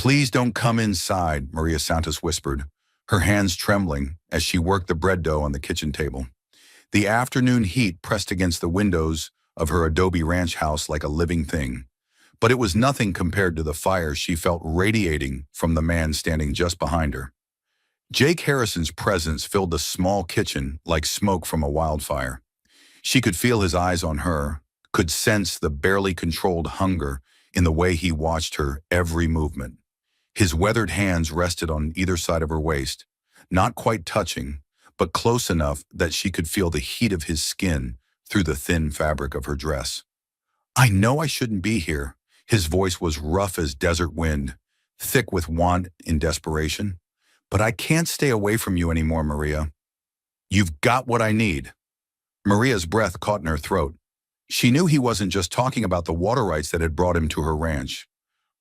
"Please don't come inside," Maria Santos whispered, her hands trembling as she worked the bread dough on the kitchen table. The afternoon heat pressed against the windows of her adobe ranch house like a living thing, but it was nothing compared to the fire she felt radiating from the man standing just behind her. Jake Harrison's presence filled the small kitchen like smoke from a wildfire. She could feel his eyes on her, could sense the barely controlled hunger in the way he watched her every movement. His weathered hands rested on either side of her waist, not quite touching, but close enough that she could feel the heat of his skin through the thin fabric of her dress. "I know I shouldn't be here." His voice was rough as desert wind, thick with want and desperation. "But I can't stay away from you anymore, Maria. You've got what I need." Maria's breath caught in her throat. She knew he wasn't just talking about the water rights that had brought him to her ranch,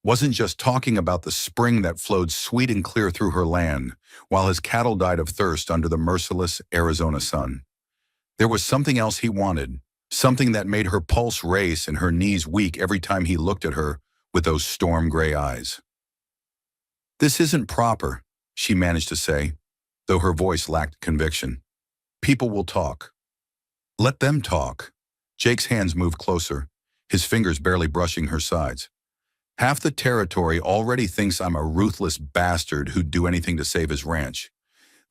wasn't just talking about the spring that flowed sweet and clear through her land, while his cattle died of thirst under the merciless Arizona sun. There was something else he wanted, something that made her pulse race and her knees weak every time he looked at her with those storm gray eyes. "This isn't proper," she managed to say, though her voice lacked conviction. "People will talk. Let them talk." Jake's hands moved closer, his fingers barely brushing her sides. "Half the territory already thinks I'm a ruthless bastard who'd do anything to save his ranch.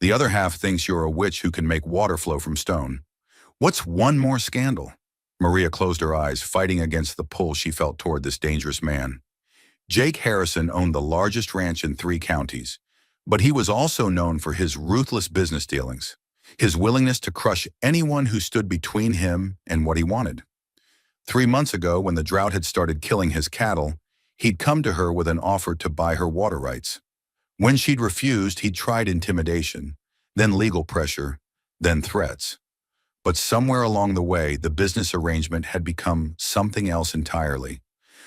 The other half thinks you're a witch who can make water flow from stone. What's one more scandal?" Maria closed her eyes, fighting against the pull she felt toward this dangerous man. Jake Harrison owned the largest ranch in 3 counties, but he was also known for his ruthless business dealings, his willingness to crush anyone who stood between him and what he wanted. 3 months ago, when the drought had started killing his cattle, he'd come to her with an offer to buy her water rights. When she'd refused, he'd tried intimidation, then legal pressure, then threats. But somewhere along the way, the business arrangement had become something else entirely,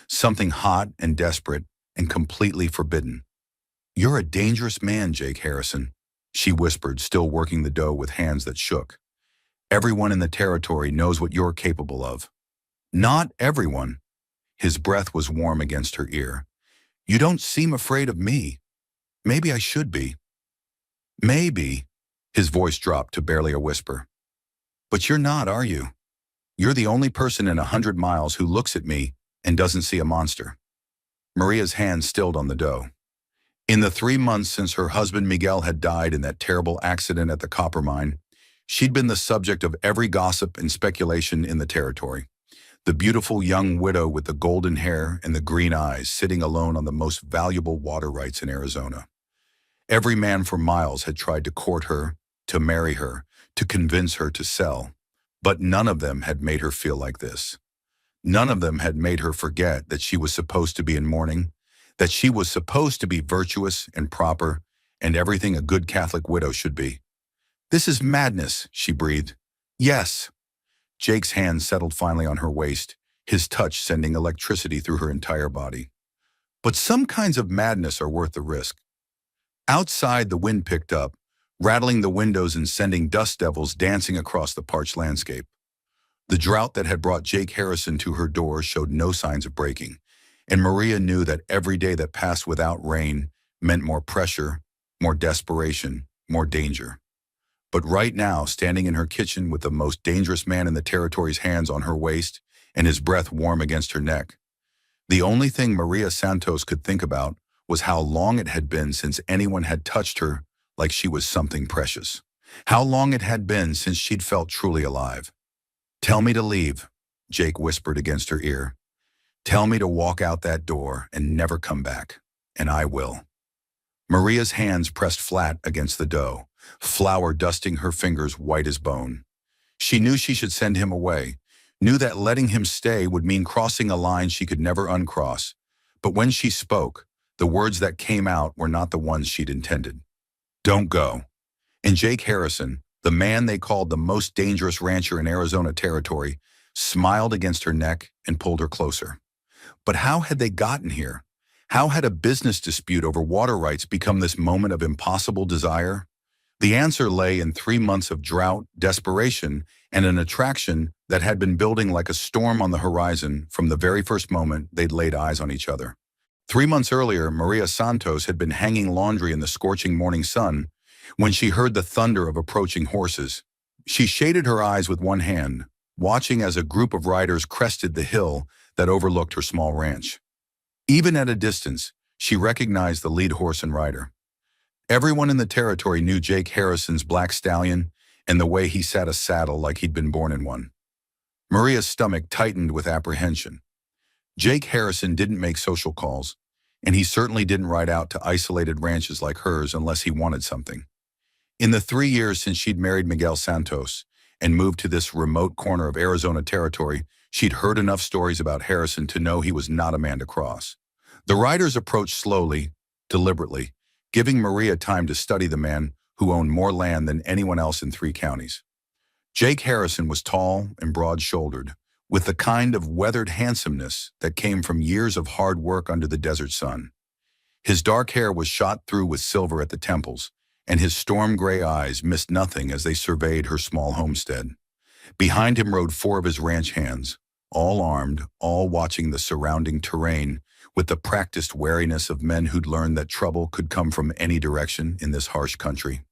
something hot and desperate and completely forbidden. "You're a dangerous man, Jake Harrison," she whispered, still working the dough with hands that shook. "Everyone in the territory knows what you're capable of." "Not everyone." His breath was warm against her ear. "You don't seem afraid of me. Maybe I should be." "Maybe." His voice dropped to barely a whisper. "But you're not, are you? You're the only person in 100 miles who looks at me and doesn't see a monster." Maria's hand stilled on the dough. In the 3 months since her husband Miguel had died in that terrible accident at the copper mine, she'd been the subject of every gossip and speculation in the territory. The beautiful young widow with the golden hair and the green eyes sitting alone on the most valuable water rights in Arizona. Every man for miles had tried to court her, to marry her, to convince her to sell, but none of them had made her feel like this. None of them had made her forget that she was supposed to be in mourning, that she was supposed to be virtuous and proper, and everything a good Catholic widow should be. "This is madness," she breathed. "Yes." Jake's hand settled finally on her waist, his touch sending electricity through her entire body. "But some kinds of madness are worth the risk." Outside, the wind picked up, rattling the windows and sending dust devils dancing across the parched landscape. The drought that had brought Jake Harrison to her door showed no signs of breaking, and Maria knew that every day that passed without rain meant more pressure, more desperation, more danger. But right now, standing in her kitchen with the most dangerous man in the territory's hands on her waist and his breath warm against her neck, the only thing Maria Santos could think about was how long it had been since anyone had touched her like she was something precious. How long it had been since she'd felt truly alive. "Tell me to leave," Jake whispered against her ear. "Tell me to walk out that door and never come back, and I will." Maria's hands pressed flat against the dough, flour dusting her fingers white as bone. She knew she should send him away, knew that letting him stay would mean crossing a line she could never uncross. But when she spoke, the words that came out were not the ones she'd intended. "Don't go." And Jake Harrison, the man they called the most dangerous rancher in Arizona territory, smiled against her neck and pulled her closer. But how had they gotten here? How had a business dispute over water rights become this moment of impossible desire? The answer lay in 3 months of drought, desperation, and an attraction that had been building like a storm on the horizon from the very first moment they'd laid eyes on each other. 3 months earlier, Maria Santos had been hanging laundry in the scorching morning sun when she heard the thunder of approaching horses. She shaded her eyes with one hand, watching as a group of riders crested the hill that overlooked her small ranch. Even at a distance, she recognized the lead horse and rider. Everyone in the territory knew Jake Harrison's black stallion and the way he sat a saddle like he'd been born in one. Maria's stomach tightened with apprehension. Jake Harrison didn't make social calls, and he certainly didn't ride out to isolated ranches like hers unless he wanted something. In the 3 years since she'd married Miguel Santos and moved to this remote corner of Arizona territory, she'd heard enough stories about Harrison to know he was not a man to cross. The riders approached slowly, deliberately, giving Maria time to study the man who owned more land than anyone else in 3 counties. Jake Harrison was tall and broad-shouldered, with the kind of weathered handsomeness that came from years of hard work under the desert sun. His dark hair was shot through with silver at the temples, and his storm-gray eyes missed nothing as they surveyed her small homestead. Behind him rode 4 of his ranch hands, all armed, all watching the surrounding terrain with the practiced wariness of men who'd learned that trouble could come from any direction in this harsh country.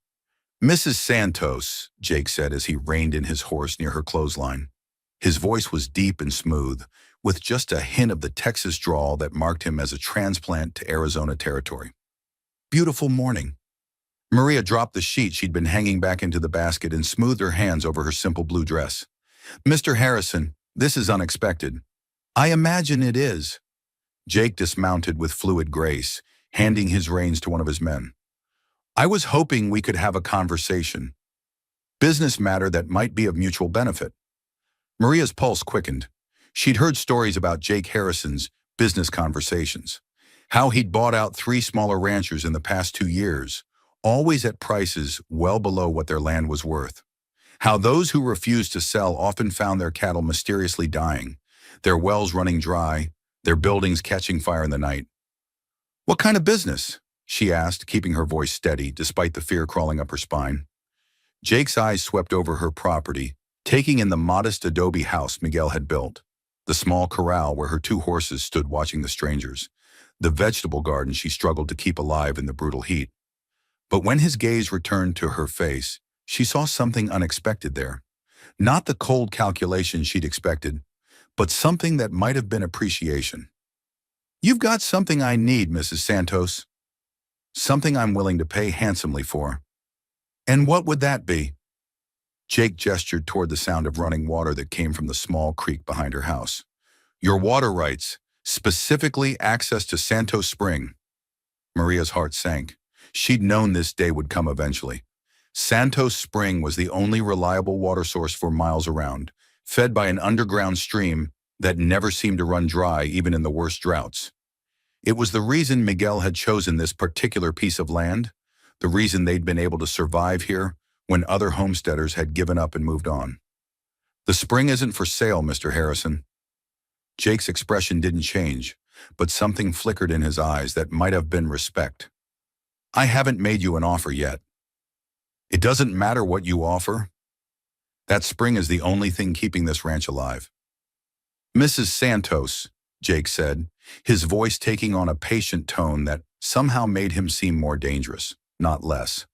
"Mrs. Santos," Jake said as he reined in his horse near her clothesline. His voice was deep and smooth, with just a hint of the Texas drawl that marked him as a transplant to Arizona territory. "Beautiful morning." Maria dropped the sheet she'd been hanging back into the basket and smoothed her hands over her simple blue dress. "Mr. Harrison, this is unexpected." "I imagine it is." Jake dismounted with fluid grace, handing his reins to one of his men. "I was hoping we could have a conversation. Business matter that might be of mutual benefit." Maria's pulse quickened. She'd heard stories about Jake Harrison's business conversations, how he'd bought out 3 smaller ranchers in the past 2 years, always at prices well below what their land was worth. How those who refused to sell often found their cattle mysteriously dying, their wells running dry, their buildings catching fire in the night. "What kind of business?" she asked, keeping her voice steady despite the fear crawling up her spine. Jake's eyes swept over her property, taking in the modest adobe house Miguel had built, the small corral where her 2 horses stood watching the strangers, the vegetable garden she struggled to keep alive in the brutal heat. But when his gaze returned to her face, she saw something unexpected there. Not the cold calculation she'd expected, but something that might have been appreciation. "You've got something I need, Mrs. Santos. Something I'm willing to pay handsomely for." "And what would that be?" Jake gestured toward the sound of running water that came from the small creek behind her house. "Your water rights, specifically access to Santos Spring." Maria's heart sank. She'd known this day would come eventually. Santos Spring was the only reliable water source for miles around, fed by an underground stream that never seemed to run dry even in the worst droughts. It was the reason Miguel had chosen this particular piece of land, the reason they'd been able to survive here when other homesteaders had given up and moved on. "The spring isn't for sale, Mr. Harrison." Jake's expression didn't change, but something flickered in his eyes that might have been respect. "I haven't made you an offer yet." "It doesn't matter what you offer. That spring is the only thing keeping this ranch alive." "Mrs. Santos," Jake said, his voice taking on a patient tone that somehow made him seem more dangerous, not less.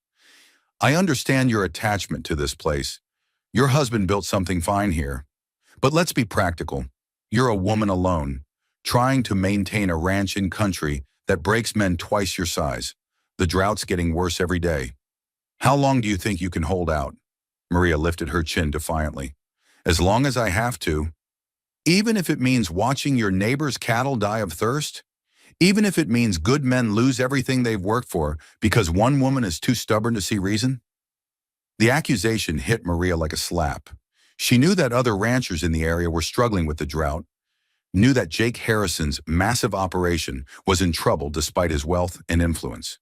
"I understand your attachment to this place. Your husband built something fine here. But let's be practical. You're a woman alone, trying to maintain a ranch in country that breaks men twice your size. The drought's getting worse every day. How long do you think you can hold out?" Maria lifted her chin defiantly. "As long as I have to. Even if it means watching your neighbor's cattle die of thirst? Even if it means good men lose everything they've worked for because one woman is too stubborn to see reason?" The accusation hit Maria like a slap. She knew that other ranchers in the area were struggling with the drought, knew that Jake Harrison's massive operation was in trouble despite his wealth and influence.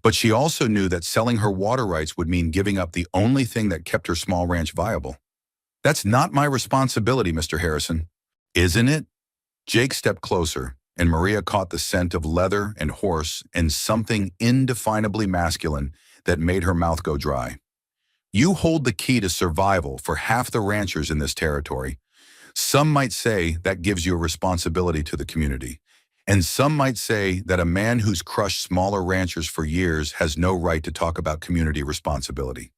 But she also knew that selling her water rights would mean giving up the only thing that kept her small ranch viable. "That's not my responsibility, Mr. Harrison." "Isn't it?" Jake stepped closer, and Maria caught the scent of leather and horse and something indefinably masculine that made her mouth go dry. "You hold the key to survival for half the ranchers in this territory. Some might say that gives you a responsibility to the community. And some might say that a man who's crushed smaller ranchers for years has no right to talk about community responsibility.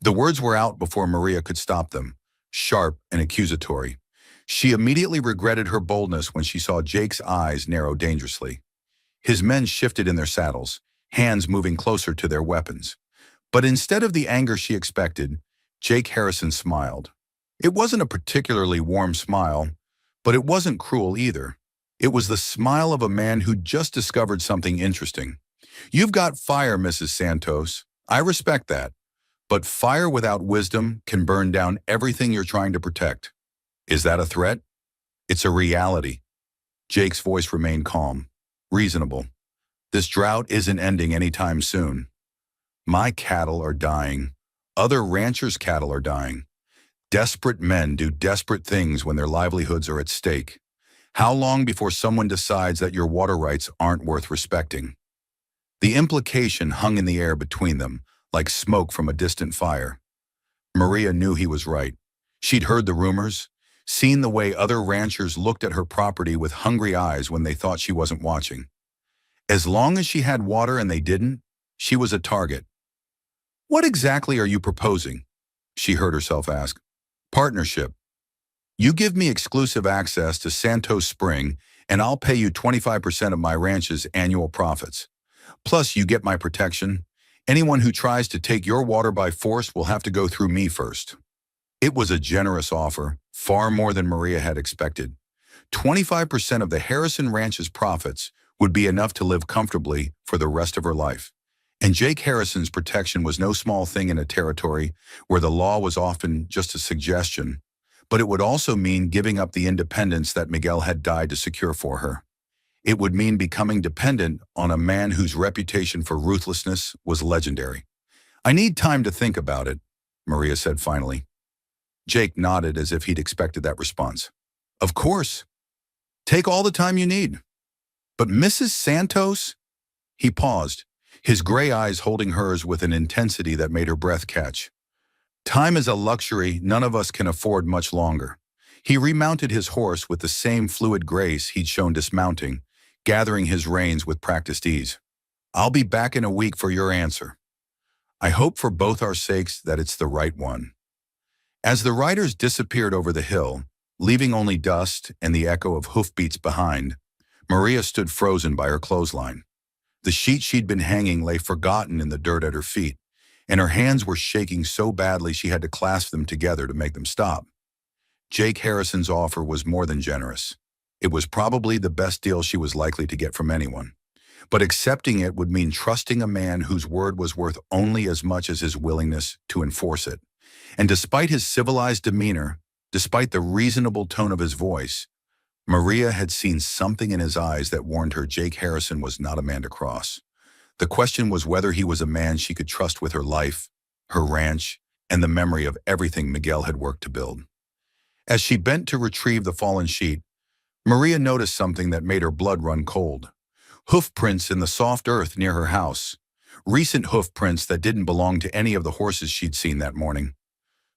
The words were out before Maria could stop them, sharp and accusatory. She immediately regretted her boldness when she saw Jake's eyes narrow dangerously. His men shifted in their saddles, hands moving closer to their weapons. But instead of the anger she expected, Jake Harrison smiled. It wasn't a particularly warm smile, but it wasn't cruel either. It was the smile of a man who just discovered something interesting. "You've got fire, Mrs. Santos. I respect that. But fire without wisdom can burn down everything you're trying to protect. Is that a threat? It's a reality." Jake's voice remained calm, reasonable. "This drought isn't ending anytime soon. My cattle are dying. Other ranchers' cattle are dying. Desperate men do desperate things when their livelihoods are at stake. How long before someone decides that your water rights aren't worth respecting?" The implication hung in the air between them, like smoke from a distant fire. Maria knew he was right. She'd heard the rumors, seen the way other ranchers looked at her property with hungry eyes when they thought she wasn't watching. As long as she had water and they didn't, she was a target. "What exactly are you proposing?" she heard herself ask. "Partnership. You give me exclusive access to Santos Spring, and I'll pay you 25% of my ranch's annual profits. Plus, you get my protection. Anyone who tries to take your water by force will have to go through me first." It was a generous offer, far more than Maria had expected. 25% of the Harrison Ranch's profits would be enough to live comfortably for the rest of her life. And Jake Harrison's protection was no small thing in a territory where the law was often just a suggestion, but it would also mean giving up the independence that Miguel had died to secure for her. It would mean becoming dependent on a man whose reputation for ruthlessness was legendary. "I need time to think about it," Maria said finally. Jake nodded as if he'd expected that response. "Of course. Take all the time you need. But Mrs. Santos?" He paused, his gray eyes holding hers with an intensity that made her breath catch. "Time is a luxury none of us can afford much longer." He remounted his horse with the same fluid grace he'd shown dismounting, gathering his reins with practiced ease. "I'll be back in a week for your answer. I hope for both our sakes that it's the right one." As the riders disappeared over the hill, leaving only dust and the echo of hoofbeats behind, Maria stood frozen by her clothesline. The sheet she'd been hanging lay forgotten in the dirt at her feet, and her hands were shaking so badly she had to clasp them together to make them stop. Jake Harrison's offer was more than generous. It was probably the best deal she was likely to get from anyone. But accepting it would mean trusting a man whose word was worth only as much as his willingness to enforce it. And despite his civilized demeanor, despite the reasonable tone of his voice, Maria had seen something in his eyes that warned her Jake Harrison was not a man to cross. The question was whether he was a man she could trust with her life, her ranch, and the memory of everything Miguel had worked to build. As she bent to retrieve the fallen sheet, Maria noticed something that made her blood run cold. Hoofprints in the soft earth near her house. Recent hoofprints that didn't belong to any of the horses she'd seen that morning.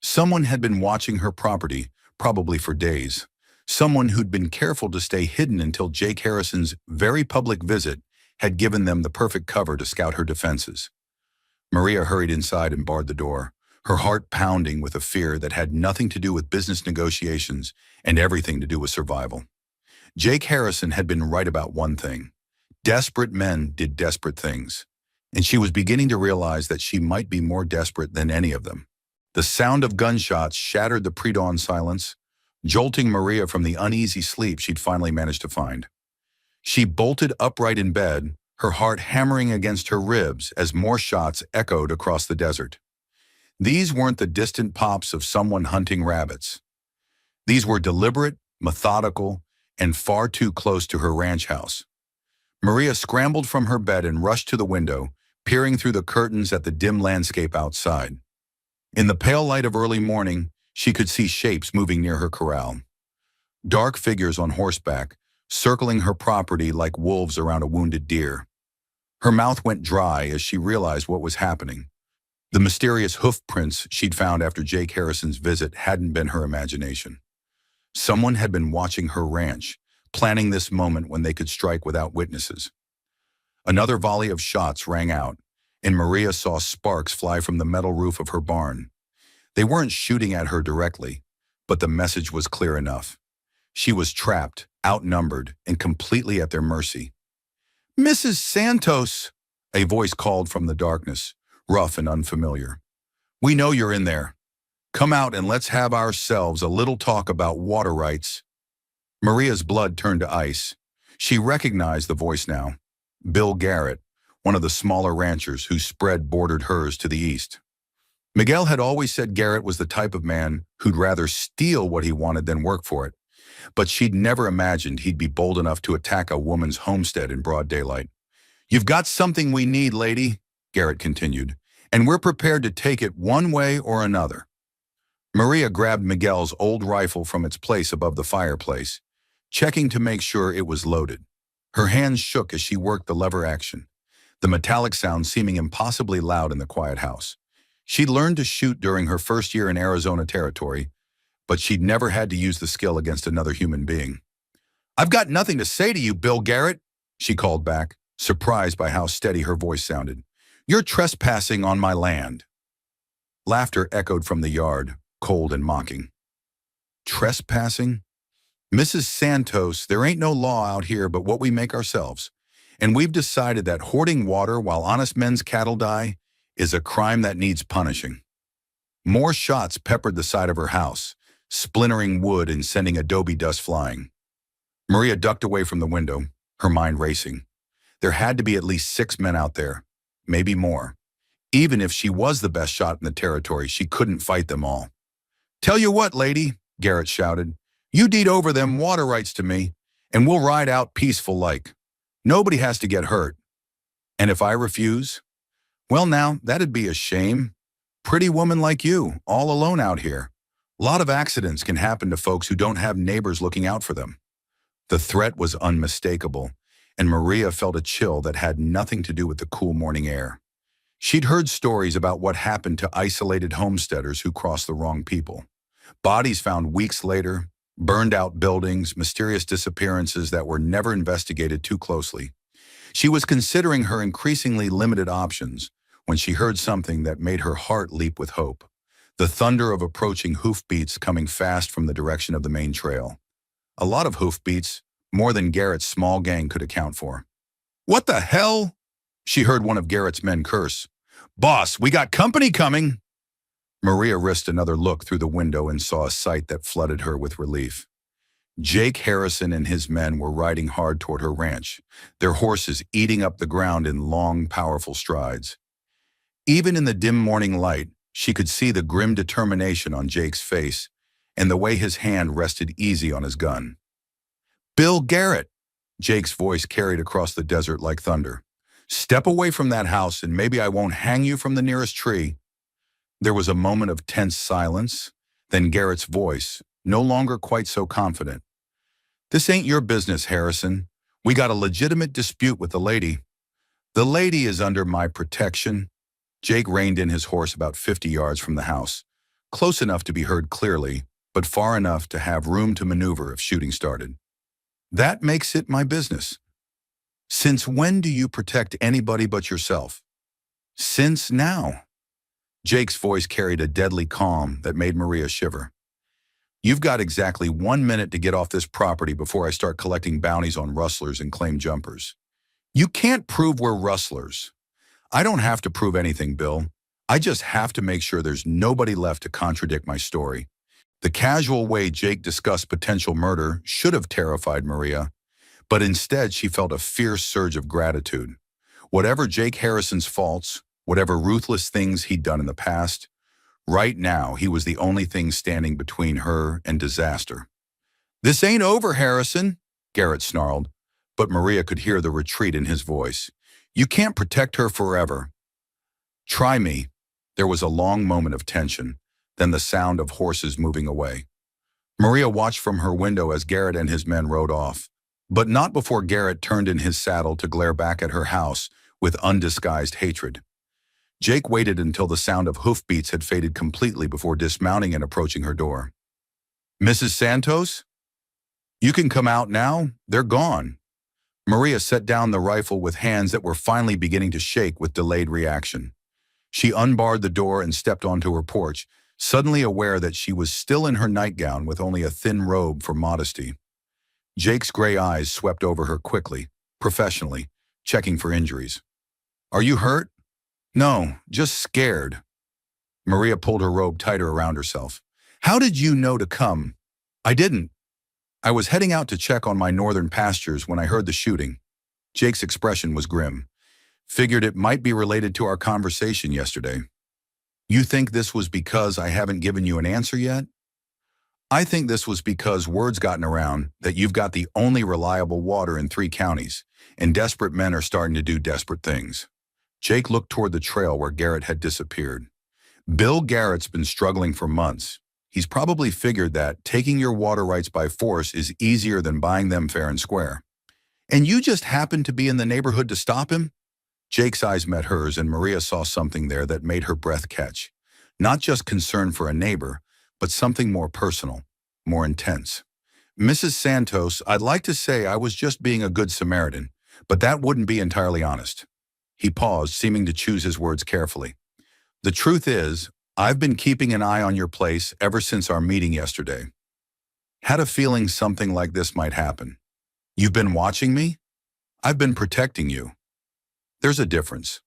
Someone had been watching her property, probably for days. Someone who'd been careful to stay hidden until Jake Harrison's very public visit had given them the perfect cover to scout her defenses. Maria hurried inside and barred the door, her heart pounding with a fear that had nothing to do with business negotiations and everything to do with survival. Jake Harrison had been right about one thing. Desperate men did desperate things, and she was beginning to realize that she might be more desperate than any of them. The sound of gunshots shattered the pre-dawn silence, jolting Maria from the uneasy sleep she'd finally managed to find. She bolted upright in bed, her heart hammering against her ribs as more shots echoed across the desert. These weren't the distant pops of someone hunting rabbits. These were deliberate, methodical, and far too close to her ranch house. Maria scrambled from her bed and rushed to the window, peering through the curtains at the dim landscape outside. In the pale light of early morning, she could see shapes moving near her corral. Dark figures on horseback, circling her property like wolves around a wounded deer. Her mouth went dry as she realized what was happening. The mysterious hoof prints she'd found after Jake Harrison's visit hadn't been her imagination. Someone had been watching her ranch, planning this moment when they could strike without witnesses. Another volley of shots rang out, and Maria saw sparks fly from the metal roof of her barn. They weren't shooting at her directly, but the message was clear enough. She was trapped, outnumbered, and completely at their mercy. "Mrs. Santos," a voice called from the darkness, rough and unfamiliar. "We know you're in there. Come out and let's have ourselves a little talk about water rights." Maria's blood turned to ice. She recognized the voice now. Bill Garrett, one of the smaller ranchers whose spread bordered hers to the east. Miguel had always said Garrett was the type of man who'd rather steal what he wanted than work for it, but she'd never imagined he'd be bold enough to attack a woman's homestead in broad daylight. "You've got something we need, lady," Garrett continued, "and we're prepared to take it one way or another." Maria grabbed Miguel's old rifle from its place above the fireplace, checking to make sure it was loaded. Her hands shook as she worked the lever action, the metallic sound seeming impossibly loud in the quiet house. She'd learned to shoot during her first year in Arizona territory, but she'd never had to use the skill against another human being. "I've got nothing to say to you, Bill Garrett," she called back, surprised by how steady her voice sounded. "You're trespassing on my land." Laughter echoed from the yard, cold and mocking. "Trespassing? Mrs. Santos, there ain't no law out here but what we make ourselves, and we've decided that hoarding water while honest men's cattle die is a crime that needs punishing." More shots peppered the side of her house, splintering wood and sending adobe dust flying. Maria ducked away from the window, her mind racing. There had to be at least 6 men out there, maybe more. Even if she was the best shot in the territory, she couldn't fight them all. "Tell you what, lady," Garrett shouted, "you deed over them water rights to me, and we'll ride out peaceful like. Nobody has to get hurt. And if I refuse? Well now, that'd be a shame. Pretty woman like you, all alone out here. A lot of accidents can happen to folks who don't have neighbors looking out for them." The threat was unmistakable, and Maria felt a chill that had nothing to do with the cool morning air. She'd heard stories about what happened to isolated homesteaders who crossed the wrong people. Bodies found weeks later, burned-out buildings, mysterious disappearances that were never investigated too closely. She was considering her increasingly limited options when she heard something that made her heart leap with hope. The thunder of approaching hoofbeats coming fast from the direction of the main trail. A lot of hoofbeats, more than Garrett's small gang could account for. "What the hell?" she heard one of Garrett's men curse. "Boss, we got company coming." Maria risked another look through the window and saw a sight that flooded her with relief. Jake Harrison and his men were riding hard toward her ranch, their horses eating up the ground in long, powerful strides. Even in the dim morning light, she could see the grim determination on Jake's face and the way his hand rested easy on his gun. "Bill Garrett," Jake's voice carried across the desert like thunder. "Step away from that house and maybe I won't hang you from the nearest tree." There was a moment of tense silence, then Garrett's voice, no longer quite so confident. "This ain't your business, Harrison. We got a legitimate dispute with the lady." "The lady is under my protection." Jake reined in his horse about 50 yards from the house, close enough to be heard clearly, but far enough to have room to maneuver if shooting started. "That makes it my business." "Since when do you protect anybody but yourself?" "Since now." Jake's voice carried a deadly calm that made Maria shiver. "You've got exactly 1 minute to get off this property before I start collecting bounties on rustlers and claim jumpers." "You can't prove we're rustlers." "I don't have to prove anything, Bill. I just have to make sure there's nobody left to contradict my story." The casual way Jake discussed potential murder should have terrified Maria, but instead she felt a fierce surge of gratitude. Whatever Jake Harrison's faults, whatever ruthless things he'd done in the past, right now he was the only thing standing between her and disaster. "This ain't over, Harrison," Garrett snarled, but Maria could hear the retreat in his voice. "You can't protect her forever." "Try me." There was a long moment of tension, then the sound of horses moving away. Maria watched from her window as Garrett and his men rode off, but not before Garrett turned in his saddle to glare back at her house with undisguised hatred. Jake waited until the sound of hoofbeats had faded completely before dismounting and approaching her door. "Mrs. Santos?" You can come out now, they're gone. Maria set down the rifle with hands that were finally beginning to shake with delayed reaction. She unbarred the door and stepped onto her porch, suddenly aware that she was still in her nightgown with only a thin robe for modesty. Jake's gray eyes swept over her quickly, professionally, checking for injuries. Are you hurt? No, just scared. Maria pulled her robe tighter around herself. How did you know to come? I didn't. I was heading out to check on my northern pastures when I heard the shooting. Jake's expression was grim. Figured it might be related to our conversation yesterday. You think this was because I haven't given you an answer yet? I think this was because word's gotten around that you've got the only reliable water in 3 counties, and desperate men are starting to do desperate things. Jake looked toward the trail where Garrett had disappeared. Bill Garrett's been struggling for months. He's probably figured that taking your water rights by force is easier than buying them fair and square. And you just happened to be in the neighborhood to stop him? Jake's eyes met hers, and Maria saw something there that made her breath catch. Not just concern for a neighbor, but something more personal, more intense. Mrs. Santos, I'd like to say I was just being a good Samaritan, but that wouldn't be entirely honest. He paused, seeming to choose his words carefully. The truth is, I've been keeping an eye on your place ever since our meeting yesterday. Had a feeling something like this might happen. You've been watching me? I've been protecting you. There's a difference.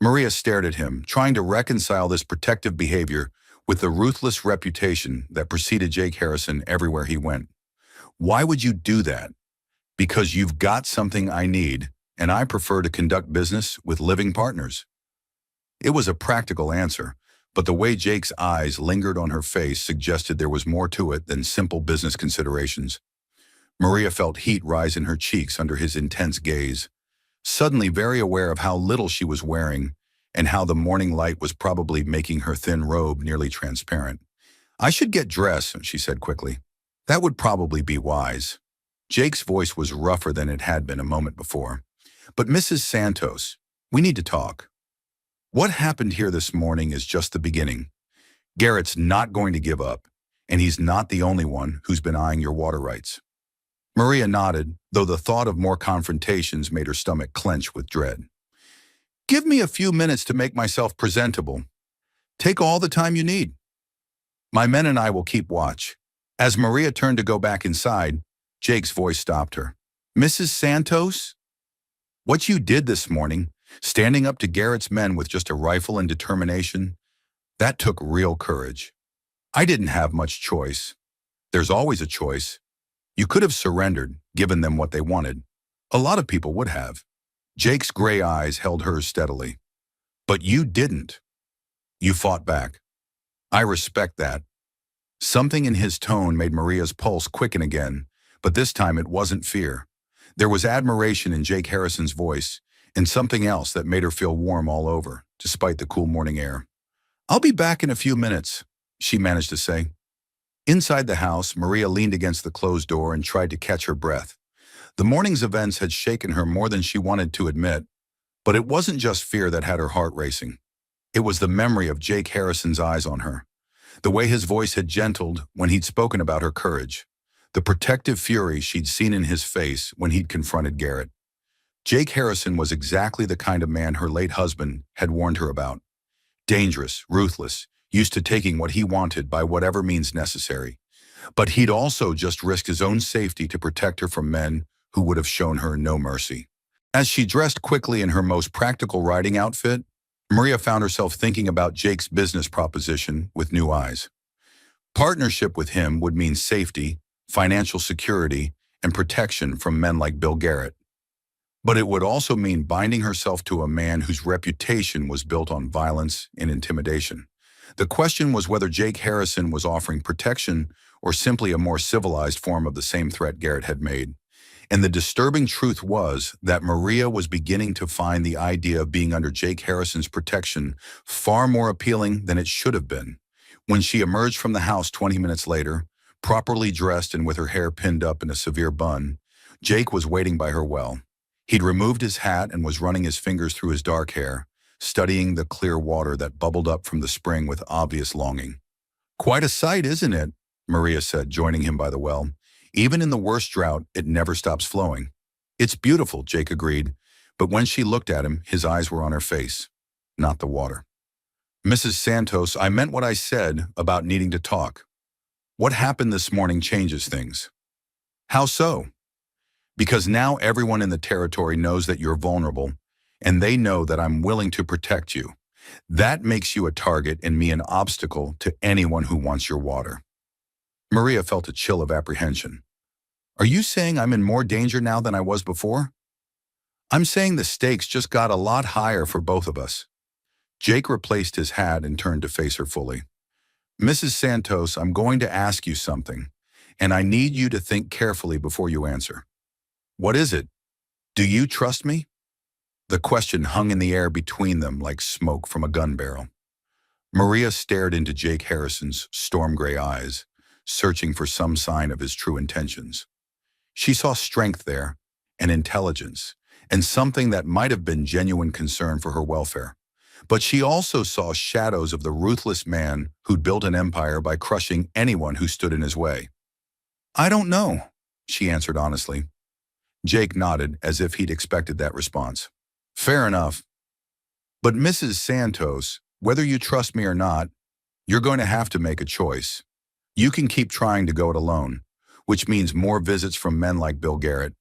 Maria stared at him, trying to reconcile this protective behavior with the ruthless reputation that preceded Jake Harrison everywhere he went. Why would you do that? Because you've got something I need, and I prefer to conduct business with living partners. It was a practical answer, but the way Jake's eyes lingered on her face suggested there was more to it than simple business considerations. Maria felt heat rise in her cheeks under his intense gaze, suddenly very aware of how little she was wearing and how the morning light was probably making her thin robe nearly transparent. I should get dressed, she said quickly. That would probably be wise. Jake's voice was rougher than it had been a moment before. But Mrs. Santos, we need to talk. What happened here this morning is just the beginning. Garrett's not going to give up, and he's not the only one who's been eyeing your water rights. Maria nodded, though the thought of more confrontations made her stomach clench with dread. Give me a few minutes to make myself presentable. Take all the time you need. My men and I will keep watch. As Maria turned to go back inside, Jake's voice stopped her. Mrs. Santos? What you did this morning, standing up to Garrett's men with just a rifle and determination, that took real courage. I didn't have much choice. There's always a choice. You could have surrendered, given them what they wanted. A lot of people would have. Jake's gray eyes held hers steadily. But you didn't. You fought back. I respect that. Something in his tone made Maria's pulse quicken again, but this time it wasn't fear. There was admiration in Jake Harrison's voice, and something else that made her feel warm all over, despite the cool morning air. I'll be back in a few minutes, she managed to say. Inside the house, Maria leaned against the closed door and tried to catch her breath. The morning's events had shaken her more than she wanted to admit, but it wasn't just fear that had her heart racing. It was the memory of Jake Harrison's eyes on her, the way his voice had gentled when he'd spoken about her courage, the protective fury she'd seen in his face when he'd confronted Garrett. Jake Harrison was exactly the kind of man her late husband had warned her about. Dangerous, ruthless, used to taking what he wanted by whatever means necessary. But he'd also just risked his own safety to protect her from men who would have shown her no mercy. As she dressed quickly in her most practical riding outfit, Maria found herself thinking about Jake's business proposition with new eyes. Partnership with him would mean safety, financial security, and protection from men like Bill Garrett. But it would also mean binding herself to a man whose reputation was built on violence and intimidation. The question was whether Jake Harrison was offering protection or simply a more civilized form of the same threat Garrett had made. And the disturbing truth was that Maria was beginning to find the idea of being under Jake Harrison's protection far more appealing than it should have been. When she emerged from the house 20 minutes later, properly dressed and with her hair pinned up in a severe bun, Jake was waiting by her well. He'd removed his hat and was running his fingers through his dark hair, studying the clear water that bubbled up from the spring with obvious longing. Quite a sight, isn't it? Maria said, joining him by the well. Even in the worst drought, it never stops flowing. It's beautiful, Jake agreed, but when she looked at him, his eyes were on her face, not the water. Mrs. Santos, I meant what I said about needing to talk. What happened this morning changes things. How so? Because now everyone in the territory knows that you're vulnerable, and they know that I'm willing to protect you. That makes you a target and me an obstacle to anyone who wants your water. Maria felt a chill of apprehension. Are you saying I'm in more danger now than I was before? I'm saying the stakes just got a lot higher for both of us. Jake replaced his hat and turned to face her fully. Mrs. Santos, I'm going to ask you something, and I need you to think carefully before you answer. What is it? Do you trust me? The question hung in the air between them like smoke from a gun barrel. Maria stared into Jake Harrison's storm-gray eyes, searching for some sign of his true intentions. She saw strength there, and intelligence, and something that might have been genuine concern for her welfare. But she also saw shadows of the ruthless man who'd built an empire by crushing anyone who stood in his way. I don't know, she answered honestly. Jake nodded as if he'd expected that response. Fair enough. But Mrs. Santos, whether you trust me or not, you're going to have to make a choice. You can keep trying to go it alone, which means more visits from men like Bill Garrett,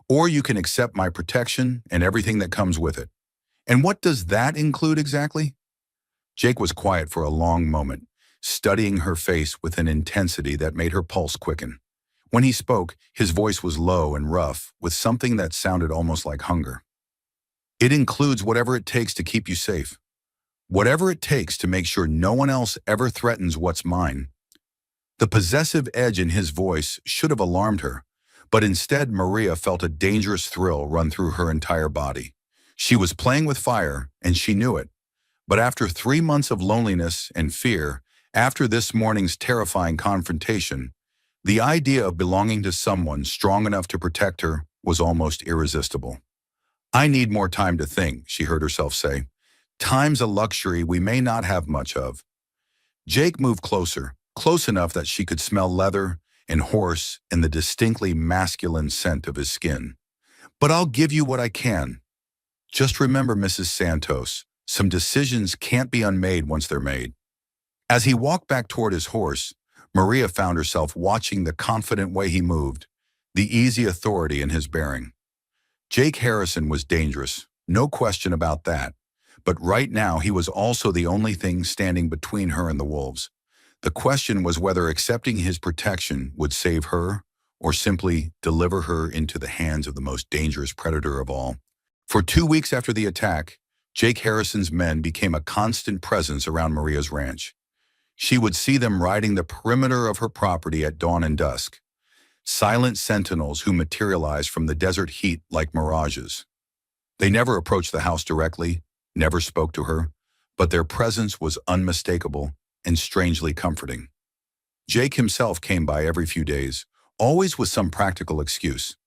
or you can accept my protection and everything that comes with it. And what does that include exactly? Jake was quiet for a long moment, studying her face with an intensity that made her pulse quicken. When he spoke, his voice was low and rough, with something that sounded almost like hunger. It includes whatever it takes to keep you safe. Whatever it takes to make sure no one else ever threatens what's mine. The possessive edge in his voice should have alarmed her, but instead Maria felt a dangerous thrill run through her entire body. She was playing with fire, and she knew it. But after 3 months of loneliness and fear, after this morning's terrifying confrontation, the idea of belonging to someone strong enough to protect her was almost irresistible. I need more time to think, she heard herself say. Time's a luxury we may not have much of. Jake moved closer, close enough that she could smell leather and horse and the distinctly masculine scent of his skin. But I'll give you what I can. Just remember, Mrs. Santos, some decisions can't be unmade once they're made. As he walked back toward his horse, Maria found herself watching the confident way he moved, the easy authority in his bearing. Jake Harrison was dangerous, no question about that. But right now he was also the only thing standing between her and the wolves. The question was whether accepting his protection would save her or simply deliver her into the hands of the most dangerous predator of all. For 2 weeks after the attack, Jake Harrison's men became a constant presence around Maria's ranch. She would see them riding the perimeter of her property at dawn and dusk, silent sentinels who materialized from the desert heat like mirages. They never approached the house directly, never spoke to her, but their presence was unmistakable and strangely comforting. Jake himself came by every few days, always with some practical excuse,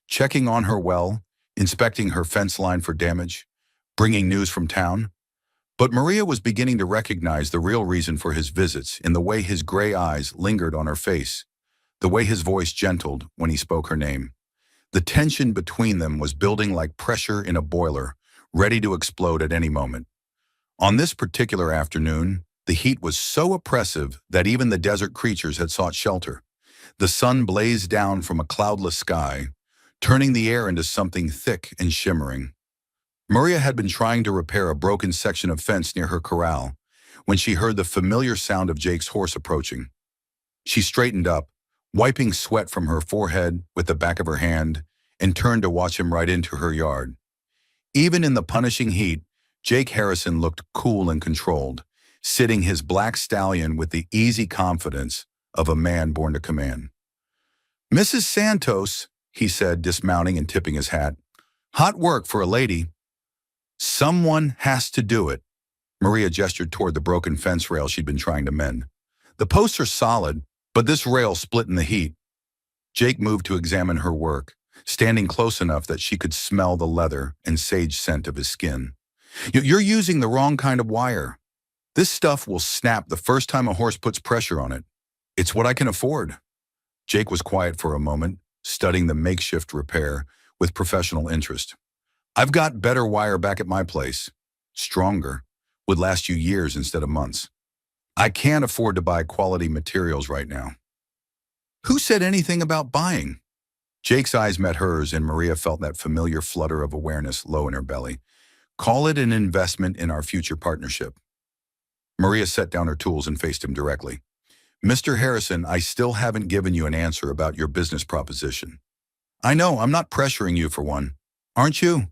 checking on her well, inspecting her fence line for damage, bringing news from town. But Maria was beginning to recognize the real reason for his visits in the way his gray eyes lingered on her face, the way his voice gentled when he spoke her name. The tension between them was building like pressure in a boiler, ready to explode at any moment. On this particular afternoon, the heat was so oppressive that even the desert creatures had sought shelter. The sun blazed down from a cloudless sky, turning the air into something thick and shimmering. Maria had been trying to repair a broken section of fence near her corral when she heard the familiar sound of Jake's horse approaching. She straightened up, wiping sweat from her forehead with the back of her hand, and turned to watch him ride into her yard. Even in the punishing heat, Jake Harrison looked cool and controlled, sitting his black stallion with the easy confidence of a man born to command. Mrs. Santos, he said, dismounting and tipping his hat. Hot work for a lady. Someone has to do it. Maria gestured toward the broken fence rail she'd been trying to mend. The posts are solid, but this rail split in the heat. Jake moved to examine her work, standing close enough that she could smell the leather and sage scent of his skin. You're using the wrong kind of wire. This stuff will snap the first time a horse puts pressure on it. It's what I can afford. Jake was quiet for a moment, studying the makeshift repair with professional interest. I've got better wire back at my place. Stronger. Would last you years instead of months. I can't afford to buy quality materials right now. Who said anything about buying? Jake's eyes met hers, and Maria felt that familiar flutter of awareness low in her belly. Call it an investment in our future partnership. Maria set down her tools and faced him directly. Mr. Harrison, I still haven't given you an answer about your business proposition. I know, I'm not pressuring you for one. Aren't you?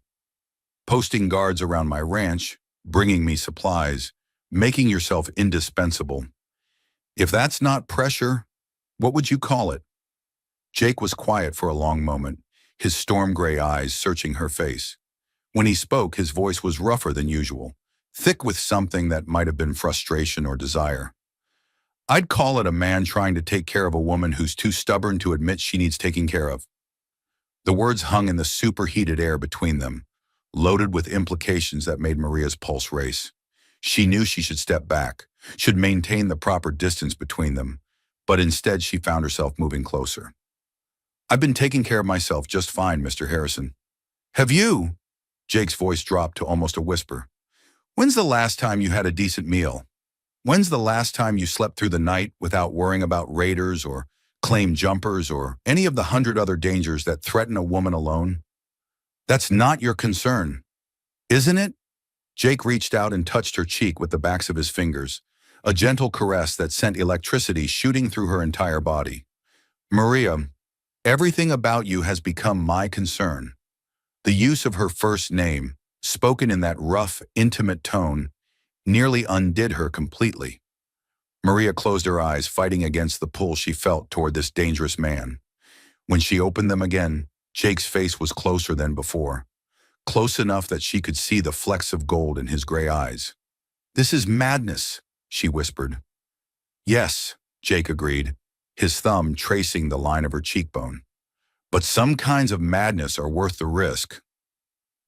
Posting guards around my ranch, bringing me supplies, making yourself indispensable. If that's not pressure, what would you call it? Jake was quiet for a long moment, his storm gray eyes searching her face. When he spoke, his voice was rougher than usual, thick with something that might have been frustration or desire. I'd call it a man trying to take care of a woman who's too stubborn to admit she needs taking care of. The words hung in the superheated air between them, loaded with implications that made Maria's pulse race. She knew she should step back, should maintain the proper distance between them, but instead she found herself moving closer. I've been taking care of myself just fine, Mr. Harrison. Have you? Jake's voice dropped to almost a whisper. When's the last time you had a decent meal? When's the last time you slept through the night without worrying about raiders or claim jumpers or any of the 100 other dangers that threaten a woman alone? That's not your concern, isn't it? Jake reached out and touched her cheek with the backs of his fingers, a gentle caress that sent electricity shooting through her entire body. Maria, everything about you has become my concern. The use of her first name, spoken in that rough, intimate tone, nearly undid her completely. Maria closed her eyes, fighting against the pull she felt toward this dangerous man. When she opened them again, Jake's face was closer than before, close enough that she could see the flecks of gold in his gray eyes. This is madness, she whispered. Yes, Jake agreed, his thumb tracing the line of her cheekbone. But some kinds of madness are worth the risk.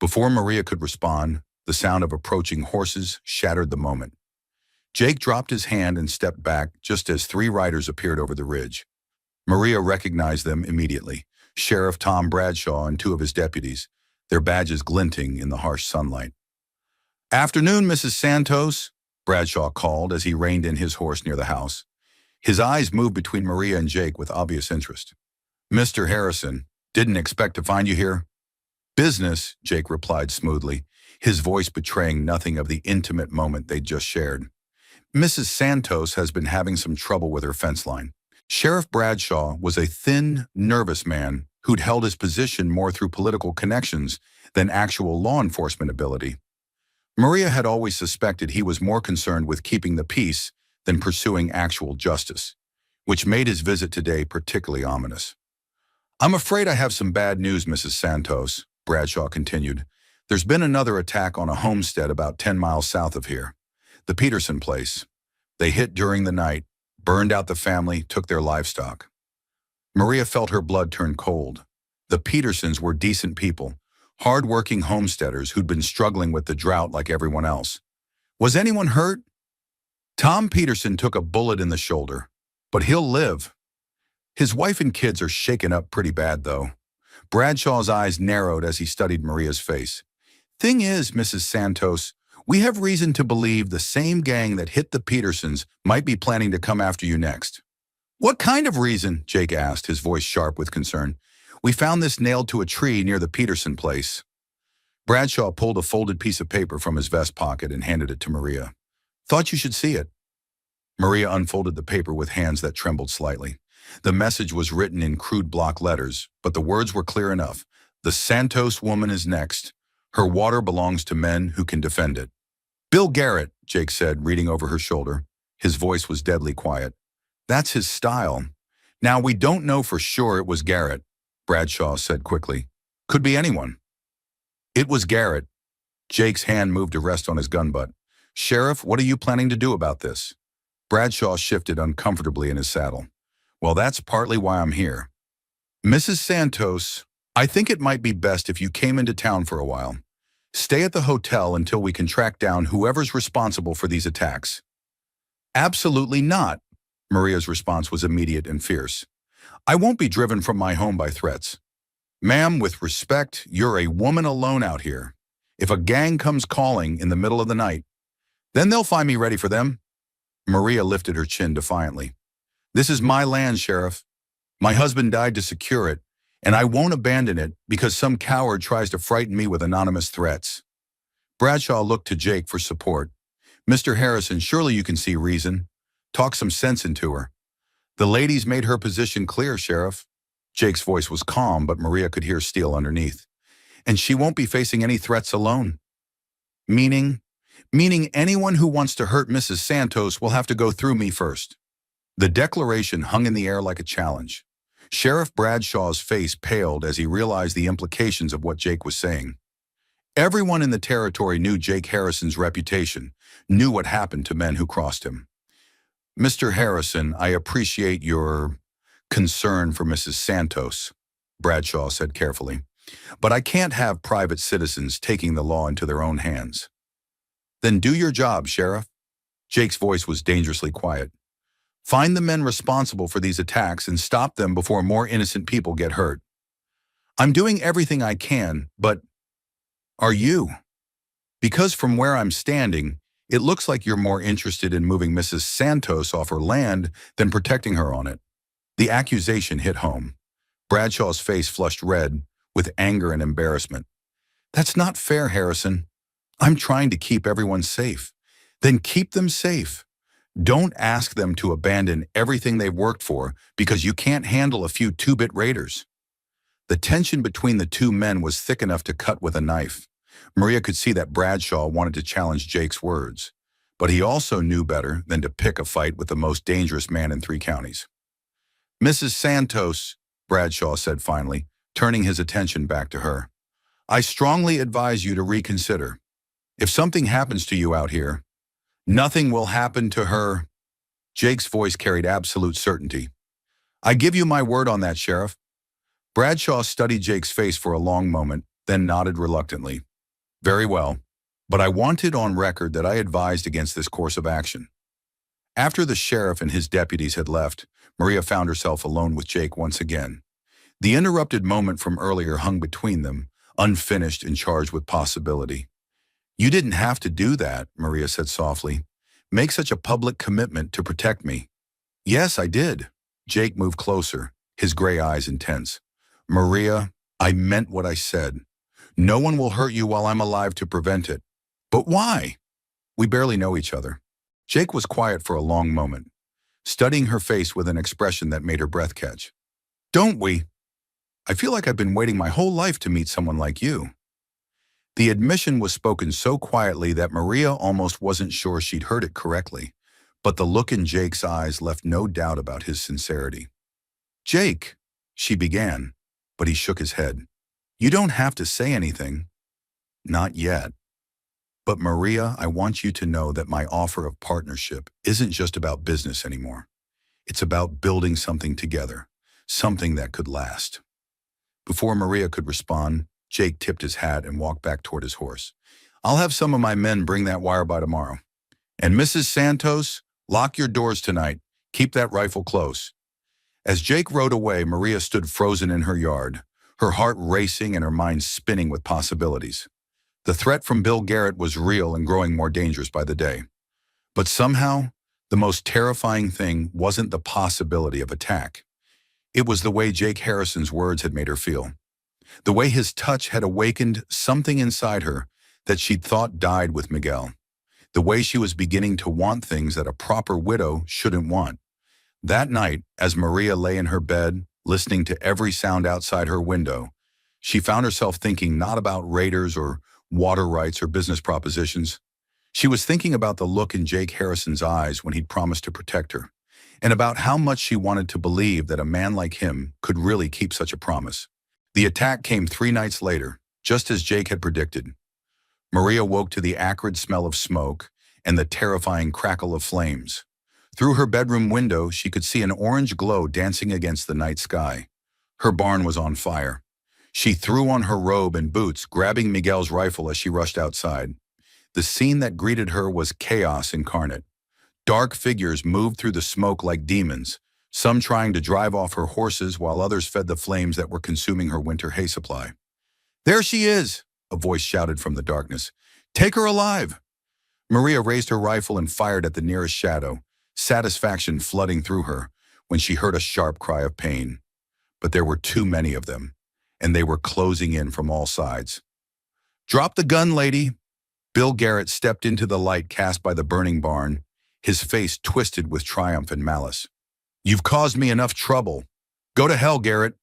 Before Maria could respond, the sound of approaching horses shattered the moment. Jake dropped his hand and stepped back just as 3 riders appeared over the ridge. Maria recognized them immediately, Sheriff Tom Bradshaw and 2 of his deputies, their badges glinting in the harsh sunlight. Afternoon, Mrs. Santos, Bradshaw called as he reined in his horse near the house. His eyes moved between Maria and Jake with obvious interest. Mr. Harrison, didn't expect to find you here. Business, Jake replied smoothly, his voice betraying nothing of the intimate moment they'd just shared. Mrs. Santos has been having some trouble with her fence line. Sheriff Bradshaw was a thin, nervous man who'd held his position more through political connections than actual law enforcement ability. Maria had always suspected he was more concerned with keeping the peace than pursuing actual justice, which made his visit today particularly ominous. I'm afraid I have some bad news, Mrs. Santos, Bradshaw continued. There's been another attack on a homestead about 10 miles south of here, the Peterson place. They hit during the night, burned out the family, took their livestock. Maria felt her blood turn cold. The Petersons were decent people, hard-working homesteaders who'd been struggling with the drought like everyone else. Was anyone hurt? Tom Peterson took a bullet in the shoulder, but he'll live. His wife and kids are shaken up pretty bad, though. Bradshaw's eyes narrowed as he studied Maria's face. Thing is, Mrs. Santos, we have reason to believe the same gang that hit the Petersons might be planning to come after you next. What kind of reason? Jake asked, his voice sharp with concern. We found this nailed to a tree near the Peterson place. Bradshaw pulled a folded piece of paper from his vest pocket and handed it to Maria. Thought you should see it. Maria unfolded the paper with hands that trembled slightly. The message was written in crude block letters, but the words were clear enough. The Santos woman is next. Her water belongs to men who can defend it. Bill Garrett, Jake said, reading over her shoulder. His voice was deadly quiet. That's his style. Now, we don't know for sure it was Garrett, Bradshaw said quickly. Could be anyone. It was Garrett. Jake's hand moved to rest on his gun butt. Sheriff, what are you planning to do about this? Bradshaw shifted uncomfortably in his saddle. Well, that's partly why I'm here. Mrs. Santos, I think it might be best if you came into town for a while. Stay at the hotel until we can track down whoever's responsible for these attacks. Absolutely not. Maria's response was immediate and fierce. I won't be driven from my home by threats. Ma'am, with respect, you're a woman alone out here. If a gang comes calling in the middle of the night, then they'll find me ready for them." Maria lifted her chin defiantly. "This is my land, Sheriff. My husband died to secure it, and I won't abandon it because some coward tries to frighten me with anonymous threats." Bradshaw looked to Jake for support. "Mr. Harrison, surely you can see reason. Talk some sense into her." "The lady's made her position clear, Sheriff." Jake's voice was calm, but Maria could hear steel underneath. "And she won't be facing any threats alone." "Meaning?" "Meaning anyone who wants to hurt Mrs. Santos will have to go through me first." The declaration hung in the air like a challenge. Sheriff Bradshaw's face paled as he realized the implications of what Jake was saying. Everyone in the territory knew Jake Harrison's reputation, knew what happened to men who crossed him. "Mr. Harrison, I appreciate your concern for Mrs. Santos," Bradshaw said carefully, "but I can't have private citizens taking the law into their own hands." "Then do your job, Sheriff." Jake's voice was dangerously quiet. "Find the men responsible for these attacks and stop them before more innocent people get hurt." "I'm doing everything I can, but are you? Because from where I'm standing, it looks like you're more interested in moving Mrs. Santos off her land than protecting her on it." The accusation hit home. Bradshaw's face flushed red with anger and embarrassment. "That's not fair, Harrison. I'm trying to keep everyone safe." "Then keep them safe. Don't ask them to abandon everything they've worked for because you can't handle a few two-bit raiders." The tension between the two men was thick enough to cut with a knife. Maria could see that Bradshaw wanted to challenge Jake's words, but he also knew better than to pick a fight with the most dangerous man in 3 counties. "Mrs. Santos," Bradshaw said finally, turning his attention back to her, "I strongly advise you to reconsider. If something happens to you out here, nothing will happen to her." Jake's voice carried absolute certainty. "I give you my word on that, Sheriff." Bradshaw studied Jake's face for a long moment, then nodded reluctantly. "Very well, but I wanted on record that I advised against this course of action." After the sheriff and his deputies had left, Maria found herself alone with Jake once again. The interrupted moment from earlier hung between them, unfinished and charged with possibility. "You didn't have to do that," Maria said softly. "Make such a public commitment to protect me." "Yes, I did." Jake moved closer, his gray eyes intense. "Maria, I meant what I said. No one will hurt you while I'm alive to prevent it." "But why?" "We barely know each other." Jake was quiet for a long moment, studying her face with an expression that made her breath catch. "Don't we? I feel like I've been waiting my whole life to meet someone like you." The admission was spoken so quietly that Maria almost wasn't sure she'd heard it correctly, but the look in Jake's eyes left no doubt about his sincerity. "Jake," she began, but he shook his head. "You don't have to say anything." "Not yet. But Maria, I want you to know that my offer of partnership isn't just about business anymore. It's about building something together, something that could last." Before Maria could respond, Jake tipped his hat and walked back toward his horse. "I'll have some of my men bring that wire by tomorrow. And Mrs. Santos, lock your doors tonight. Keep that rifle close." As Jake rode away, Maria stood frozen in her yard, her heart racing and her mind spinning with possibilities. The threat from Bill Garrett was real and growing more dangerous by the day. But somehow, the most terrifying thing wasn't the possibility of attack. It was the way Jake Harrison's words had made her feel. The way his touch had awakened something inside her that she'd thought died with Miguel. The way she was beginning to want things that a proper widow shouldn't want. That night, as Maria lay in her bed, listening to every sound outside her window, she found herself thinking not about raiders or water rights or business propositions. She was thinking about the look in Jake Harrison's eyes when he'd promised to protect her, and about how much she wanted to believe that a man like him could really keep such a promise. The attack came 3 nights later, just as Jake had predicted. Maria woke to the acrid smell of smoke and the terrifying crackle of flames. Through her bedroom window, she could see an orange glow dancing against the night sky. Her barn was on fire. She threw on her robe and boots, grabbing Miguel's rifle as she rushed outside. The scene that greeted her was chaos incarnate. Dark figures moved through the smoke like demons, some trying to drive off her horses while others fed the flames that were consuming her winter hay supply. "There she is!" a voice shouted from the darkness. "Take her alive!" Maria raised her rifle and fired at the nearest shadow, satisfaction flooding through her when she heard a sharp cry of pain. But there were too many of them, and they were closing in from all sides. "Drop the gun, lady!" Bill Garrett stepped into the light cast by the burning barn, his face twisted with triumph and malice. "You've caused me enough trouble. Go to hell, Garrett."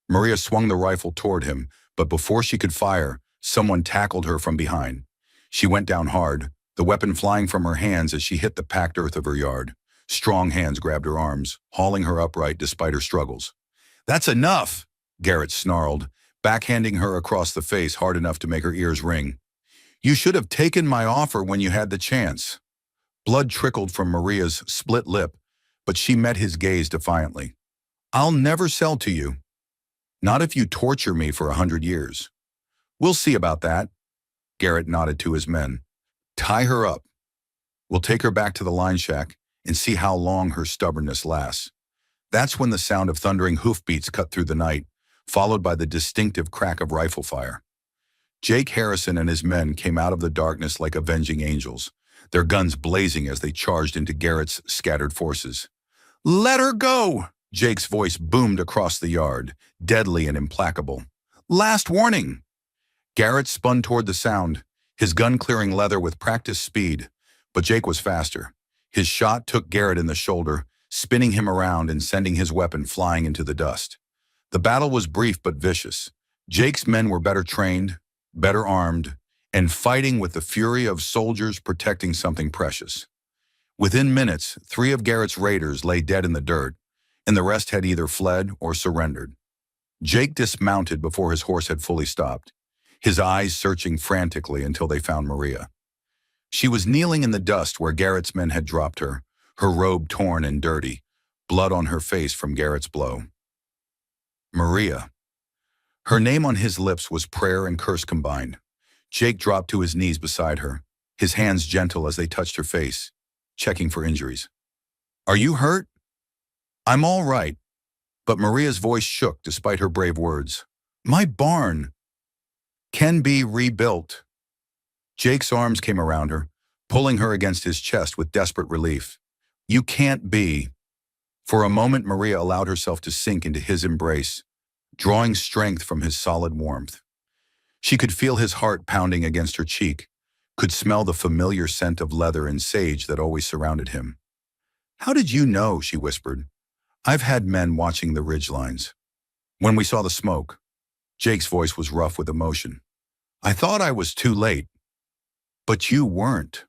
Maria swung the rifle toward him, but before she could fire, someone tackled her from behind. She went down hard, the weapon flying from her hands as she hit the packed earth of her yard. Strong hands grabbed her arms, hauling her upright despite her struggles. "That's enough!" Garrett snarled, backhanding her across the face hard enough to make her ears ring. "You should have taken my offer when you had the chance." Blood trickled from Maria's split lip, but she met his gaze defiantly. "I'll never sell to you. Not if you torture me for 100 years. "We'll see about that." Garrett nodded to his men. "Tie her up. We'll take her back to the line shack and see how long her stubbornness lasts." That's when the sound of thundering hoofbeats cut through the night, followed by the distinctive crack of rifle fire. Jake Harrison and his men came out of the darkness like avenging angels, their guns blazing as they charged into Garrett's scattered forces. "Let her go!" Jake's voice boomed across the yard, deadly and implacable. "Last warning!" Garrett spun toward the sound, his gun clearing leather with practiced speed, but Jake was faster. His shot took Garrett in the shoulder, spinning him around and sending his weapon flying into the dust. The battle was brief but vicious. Jake's men were better trained, better armed, and fighting with the fury of soldiers protecting something precious. Within minutes, 3 of Garrett's raiders lay dead in the dirt, and the rest had either fled or surrendered. Jake dismounted before his horse had fully stopped, his eyes searching frantically until they found Maria. She was kneeling in the dust where Garrett's men had dropped her, her robe torn and dirty, blood on her face from Garrett's blow. Maria. Her name on his lips was prayer and curse combined. Jake dropped to his knees beside her, his hands gentle as they touched her face, checking for injuries. "Are you hurt?" "I'm all right." But Maria's voice shook despite her brave words. "My barn can be rebuilt." Jake's arms came around her, pulling her against his chest with desperate relief. "You can't be." For a moment, Maria allowed herself to sink into his embrace, drawing strength from his solid warmth. She could feel his heart pounding against her cheek, could smell the familiar scent of leather and sage that always surrounded him. "How did you know?" she whispered. "I've had men watching the ridgelines." "When we saw the smoke." Jake's voice was rough with emotion. "I thought I was too late." "But you weren't."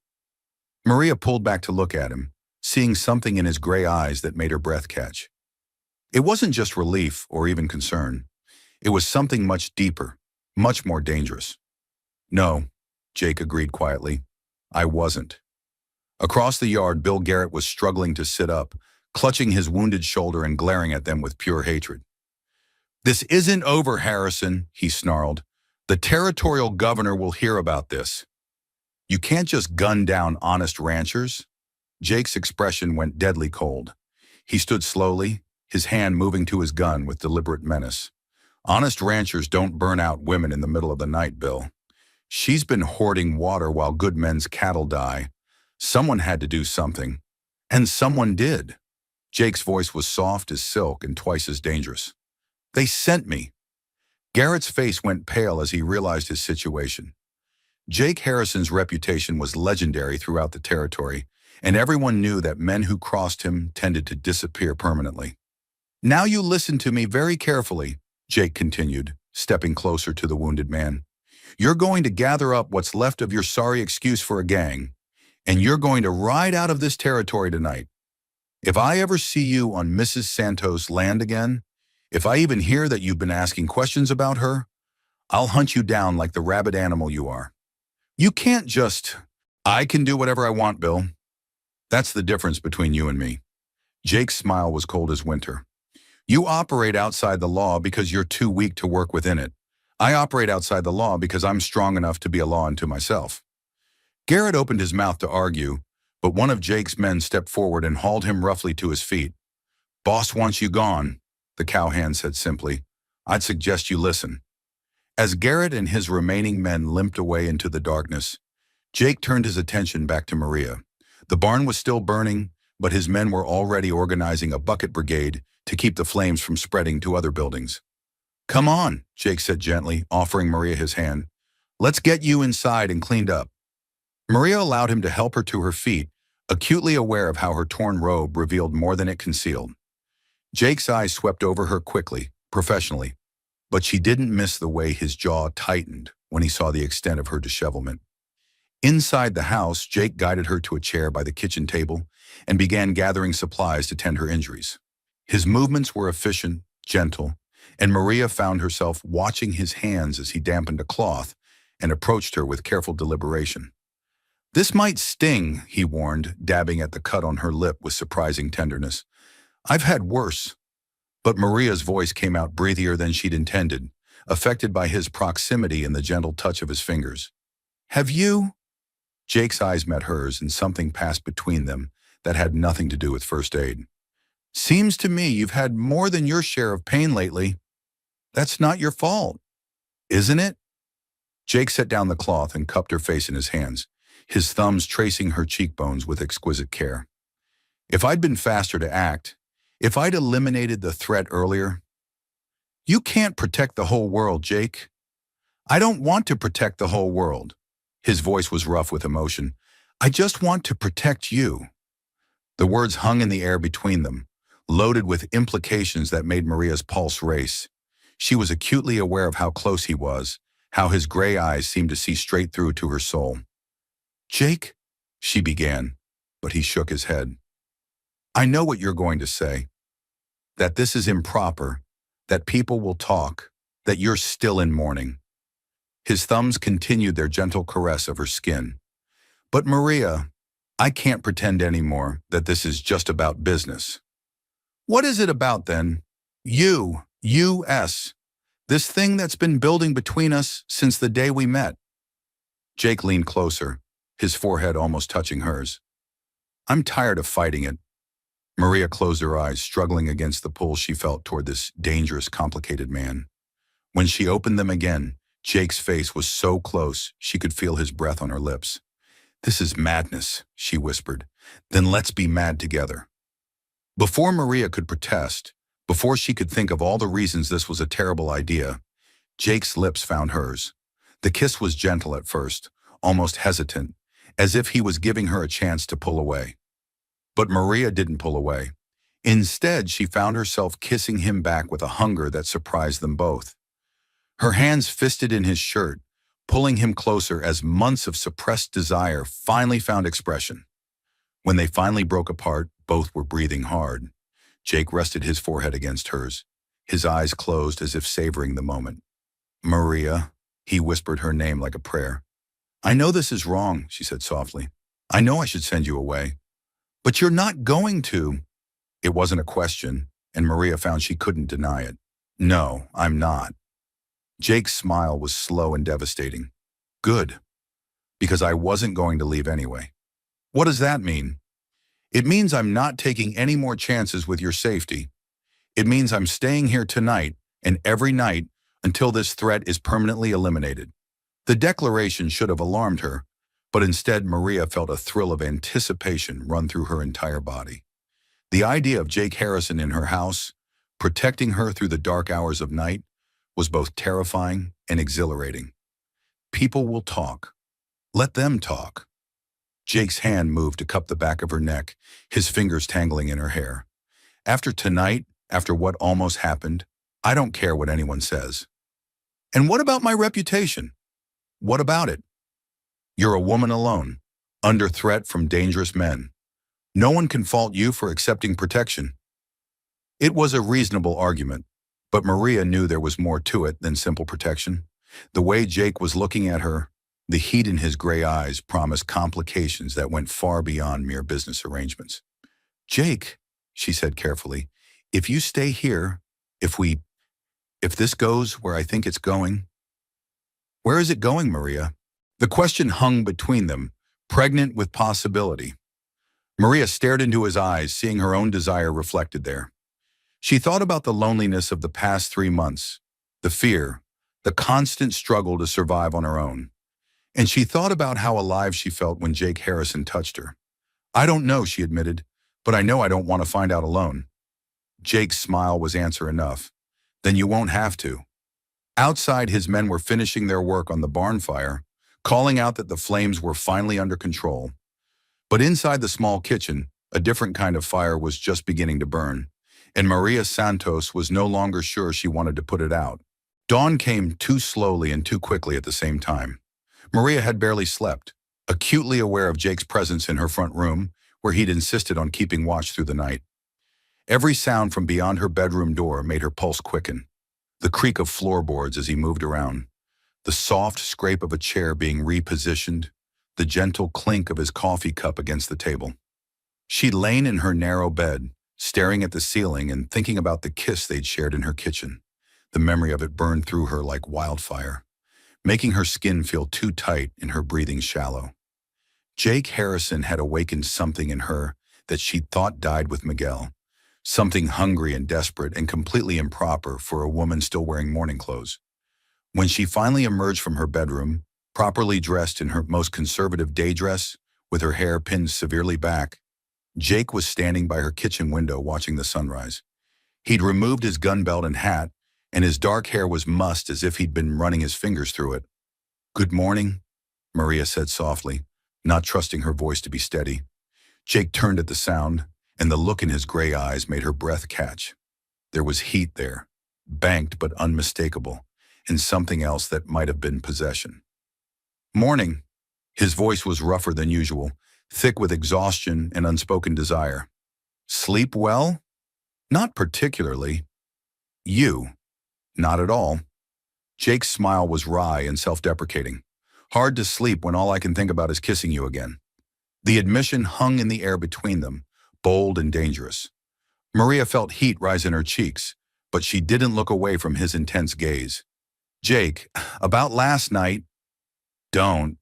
Maria pulled back to look at him, seeing something in his gray eyes that made her breath catch. It wasn't just relief or even concern. It was something much deeper, much more dangerous. "No," Jake agreed quietly. "I wasn't." Across the yard, Bill Garrett was struggling to sit up, clutching his wounded shoulder and glaring at them with pure hatred. "This isn't over, Harrison," he snarled. "The territorial governor will hear about this. You can't just gun down honest ranchers." Jake's expression went deadly cold. He stood slowly, his hand moving to his gun with deliberate menace. "Honest ranchers don't burn out women in the middle of the night, Bill. She's been hoarding water while good men's cattle die. Someone had to do something. And someone did." Jake's voice was soft as silk and twice as dangerous. "They sent me." Garrett's face went pale as he realized his situation. Jake Harrison's reputation was legendary throughout the territory, and everyone knew that men who crossed him tended to disappear permanently. "Now you listen to me very carefully," Jake continued, stepping closer to the wounded man. "You're going to gather up what's left of your sorry excuse for a gang, and you're going to ride out of this territory tonight. If I ever see you on Mrs. Santos' land again, if I even hear that you've been asking questions about her, I'll hunt you down like the rabid animal you are. You can't just..." "I can do whatever I want, Bill. That's the difference between you and me." Jake's smile was cold as winter. "You operate outside the law because you're too weak to work within it. I operate outside the law because I'm strong enough to be a law unto myself." Garrett opened his mouth to argue, but one of Jake's men stepped forward and hauled him roughly to his feet. Boss wants you gone, the cowhand said simply. I'd suggest you listen. As Garrett and his remaining men limped away into the darkness, Jake turned his attention back to Maria. The barn was still burning, but his men were already organizing a bucket brigade to keep the flames from spreading to other buildings. Come on, Jake said gently, offering Maria his hand. Let's get you inside and cleaned up. Maria allowed him to help her to her feet, acutely aware of how her torn robe revealed more than it concealed. Jake's eyes swept over her quickly, professionally, but she didn't miss the way his jaw tightened when he saw the extent of her dishevelment. Inside the house, Jake guided her to a chair by the kitchen table and began gathering supplies to tend her injuries. His movements were efficient, gentle, and Maria found herself watching his hands as he dampened a cloth and approached her with careful deliberation. This might sting, he warned, dabbing at the cut on her lip with surprising tenderness. I've had worse. But Maria's voice came out breathier than she'd intended, affected by his proximity and the gentle touch of his fingers. Have you? Jake's eyes met hers and something passed between them that had nothing to do with first aid. Seems to me you've had more than your share of pain lately. That's not your fault, isn't it? Jake set down the cloth and cupped her face in his hands, his thumbs tracing her cheekbones with exquisite care. If I'd been faster to act, if I'd eliminated the threat earlier. You can't protect the whole world, Jake. I don't want to protect the whole world. His voice was rough with emotion. I just want to protect you. The words hung in the air between them, loaded with implications that made Maria's pulse race. She was acutely aware of how close he was, how his gray eyes seemed to see straight through to her soul. Jake, she began, but he shook his head. I know what you're going to say, that this is improper, that people will talk, that you're still in mourning. His thumbs continued their gentle caress of her skin. But Maria, I can't pretend anymore that this is just about business. What is it about then? U.S. This thing that's been building between us since the day we met. Jake leaned closer, his forehead almost touching hers. I'm tired of fighting it. Maria closed her eyes, struggling against the pull she felt toward this dangerous, complicated man. When she opened them again, Jake's face was so close she could feel his breath on her lips. This is madness, she whispered. Then let's be mad together. Before Maria could protest, before she could think of all the reasons this was a terrible idea, Jake's lips found hers. The kiss was gentle at first, almost hesitant, as if he was giving her a chance to pull away. But Maria didn't pull away. Instead, she found herself kissing him back with a hunger that surprised them both. Her hands fisted in his shirt, pulling him closer as months of suppressed desire finally found expression. When they finally broke apart, both were breathing hard. Jake rested his forehead against hers, his eyes closed as if savoring the moment. Maria, he whispered her name like a prayer. I know this is wrong, she said softly. I know I should send you away. But you're not going to. It wasn't a question, and Maria found she couldn't deny it. No, I'm not. Jake's smile was slow and devastating. Good, because I wasn't going to leave anyway. What does that mean? It means I'm not taking any more chances with your safety. It means I'm staying here tonight and every night until this threat is permanently eliminated. The declaration should have alarmed her, but instead Maria felt a thrill of anticipation run through her entire body. The idea of Jake Harrison in her house, protecting her through the dark hours of night, was both terrifying and exhilarating. People will talk. Let them talk. Jake's hand moved to cup the back of her neck, his fingers tangling in her hair. After tonight, after what almost happened, I don't care what anyone says. And what about my reputation? What about it? You're a woman alone, under threat from dangerous men. No one can fault you for accepting protection. It was a reasonable argument, but Maria knew there was more to it than simple protection. The way Jake was looking at her, the heat in his gray eyes promised complications that went far beyond mere business arrangements. Jake, she said carefully, if you stay here, if this goes where I think it's going. Where is it going, Maria? The question hung between them, pregnant with possibility. Maria stared into his eyes, seeing her own desire reflected there. She thought about the loneliness of the past 3 months, the fear, the constant struggle to survive on her own. And she thought about how alive she felt when Jake Harrison touched her. "I don't know," she admitted, "but I know I don't want to find out alone." Jake's smile was answer enough. "Then you won't have to." Outside, his men were finishing their work on the barn fire, calling out that the flames were finally under control. But inside the small kitchen, a different kind of fire was just beginning to burn, and Maria Santos was no longer sure she wanted to put it out. Dawn came too slowly and too quickly at the same time. Maria had barely slept, acutely aware of Jake's presence in her front room, where he'd insisted on keeping watch through the night. Every sound from beyond her bedroom door made her pulse quicken. The creak of floorboards as he moved around, the soft scrape of a chair being repositioned, the gentle clink of his coffee cup against the table. She'd lain in her narrow bed, staring at the ceiling and thinking about the kiss they'd shared in her kitchen. The memory of it burned through her like wildfire, making her skin feel too tight and her breathing shallow. Jake Harrison had awakened something in her that she'd thought died with Miguel, something hungry and desperate and completely improper for a woman still wearing morning clothes. When she finally emerged from her bedroom, properly dressed in her most conservative day dress, with her hair pinned severely back, Jake was standing by her kitchen window watching the sunrise. He'd removed his gun belt and hat, and his dark hair was mussed as if he'd been running his fingers through it. "Good morning," Maria said softly, not trusting her voice to be steady. Jake turned at the sound, and the look in his gray eyes made her breath catch. There was heat there, banked but unmistakable, and something else that might have been possession. "Morning." His voice was rougher than usual, thick with exhaustion and unspoken desire. "Sleep well?" "Not particularly." "You?" "Not at all." Jake's smile was wry and self-deprecating. "Hard to sleep when all I can think about is kissing you again." The admission hung in the air between them, bold and dangerous. Maria felt heat rise in her cheeks, but she didn't look away from his intense gaze. "Jake, about last night—" "Don't."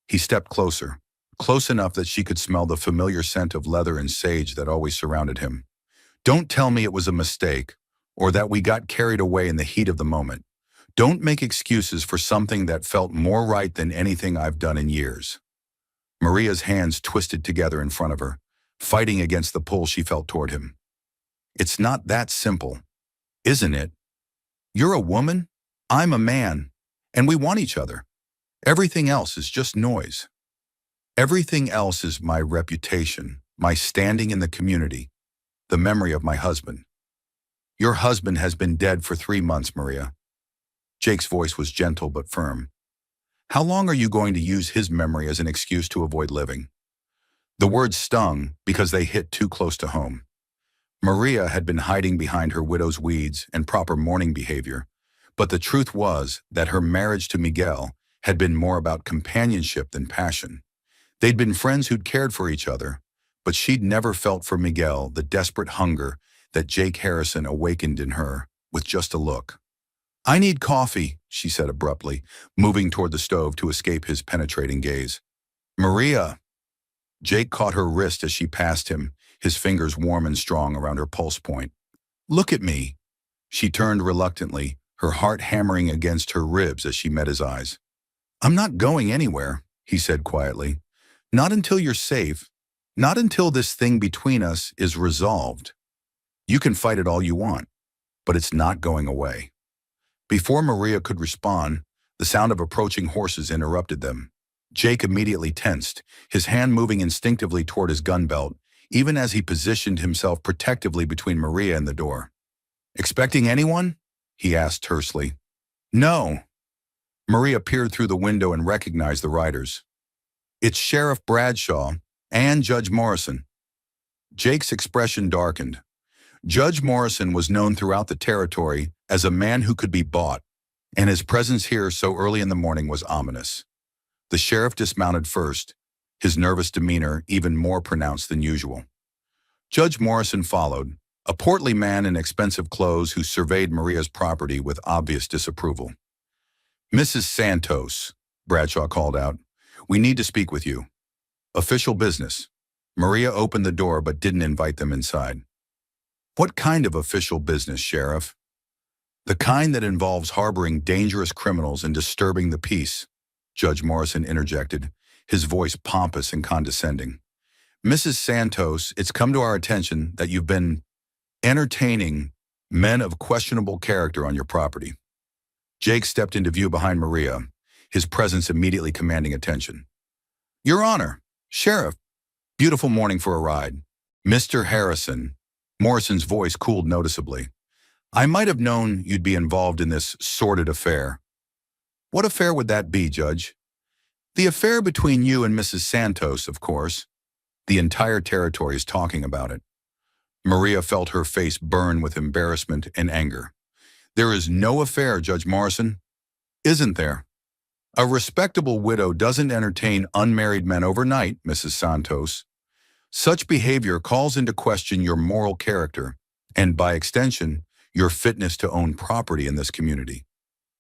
He stepped closer, close enough that she could smell the familiar scent of leather and sage that always surrounded him. "Don't tell me it was a mistake, or that we got carried away in the heat of the moment. Don't make excuses for something that felt more right than anything I've done in years." Maria's hands twisted together in front of her, fighting against the pull she felt toward him. "It's not that simple, isn't it? You're a woman, I'm a man, and we want each other. Everything else is just noise. Everything else is my reputation, my standing in the community, the memory of my husband." "Your husband has been dead for 3 months, Maria." Jake's voice was gentle but firm. "How long are you going to use his memory as an excuse to avoid living?" The words stung because they hit too close to home. Maria had been hiding behind her widow's weeds and proper mourning behavior, but the truth was that her marriage to Miguel had been more about companionship than passion. They'd been friends who'd cared for each other, but she'd never felt for Miguel the desperate hunger that Jake Harrison awakened in her with just a look. "I need coffee," she said abruptly, moving toward the stove to escape his penetrating gaze. "Maria." Jake caught her wrist as she passed him, his fingers warm and strong around her pulse point. "Look at me." She turned reluctantly, her heart hammering against her ribs as she met his eyes. "I'm not going anywhere," he said quietly. "Not until you're safe. Not until this thing between us is resolved. You can fight it all you want, but it's not going away." Before Maria could respond, the sound of approaching horses interrupted them. Jake immediately tensed, his hand moving instinctively toward his gun belt, even as he positioned himself protectively between Maria and the door. "Expecting anyone?" he asked tersely. "No." Maria peered through the window and recognized the riders. "It's Sheriff Bradshaw and Judge Morrison." Jake's expression darkened. Judge Morrison was known throughout the territory as a man who could be bought, and his presence here so early in the morning was ominous. The sheriff dismounted first, his nervous demeanor even more pronounced than usual. Judge Morrison followed, a portly man in expensive clothes who surveyed Maria's property with obvious disapproval. "Mrs. Santos," Bradshaw called out, "we need to speak with you. Official business." Maria opened the door but didn't invite them inside. What kind of official business, Sheriff? The kind that involves harboring dangerous criminals and disturbing the peace, Judge Morrison interjected, his voice pompous and condescending. Mrs. Santos, it's come to our attention that you've been entertaining men of questionable character on your property. Jake stepped into view behind Maria, his presence immediately commanding attention. Your Honor, Sheriff, beautiful morning for a ride. Mr. Harrison, Morrison's voice cooled noticeably. I might have known you'd be involved in this sordid affair. What affair would that be, Judge? The affair between you and Mrs. Santos, of course. The entire territory is talking about it. Maria felt her face burn with embarrassment and anger. There is no affair, Judge Morrison. Isn't there? A respectable widow doesn't entertain unmarried men overnight, Mrs. Santos. Such behavior calls into question your moral character, and by extension, your fitness to own property in this community.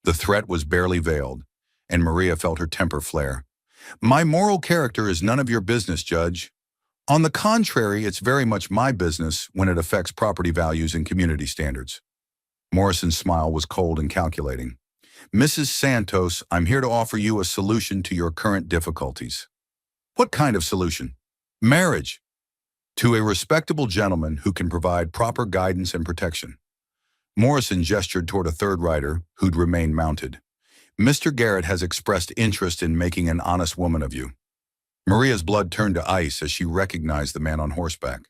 The threat was barely veiled, and Maria felt her temper flare. My moral character is none of your business, Judge. On the contrary, it's very much my business when it affects property values and community standards. Morrison's smile was cold and calculating. Mrs. Santos, I'm here to offer you a solution to your current difficulties. What kind of solution? Marriage. To a respectable gentleman who can provide proper guidance and protection. Morrison gestured toward a third rider who'd remained mounted. Mr. Garrett has expressed interest in making an honest woman of you. Maria's blood turned to ice as she recognized the man on horseback.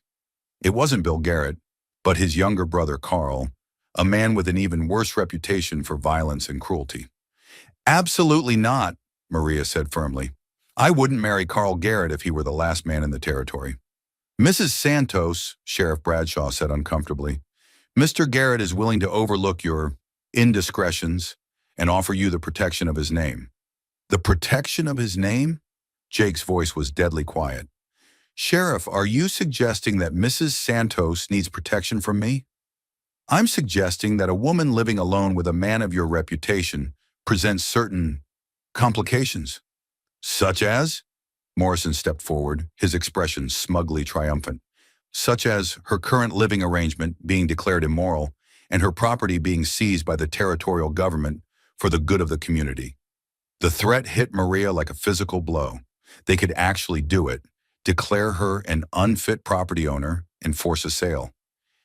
It wasn't Bill Garrett, but his younger brother Carl, a man with an even worse reputation for violence and cruelty. Absolutely not, Maria said firmly. I wouldn't marry Carl Garrett if he were the last man in the territory. Mrs. Santos, Sheriff Bradshaw said uncomfortably, Mr. Garrett is willing to overlook your indiscretions and offer you the protection of his name. The protection of his name? Jake's voice was deadly quiet. Sheriff, are you suggesting that Mrs. Santos needs protection from me? I'm suggesting that a woman living alone with a man of your reputation presents certain complications. Such as? Morrison stepped forward, his expression smugly triumphant. Such as her current living arrangement being declared immoral and her property being seized by the territorial government for the good of the community. The threat hit Maria like a physical blow. They could actually do it, declare her an unfit property owner, and force a sale.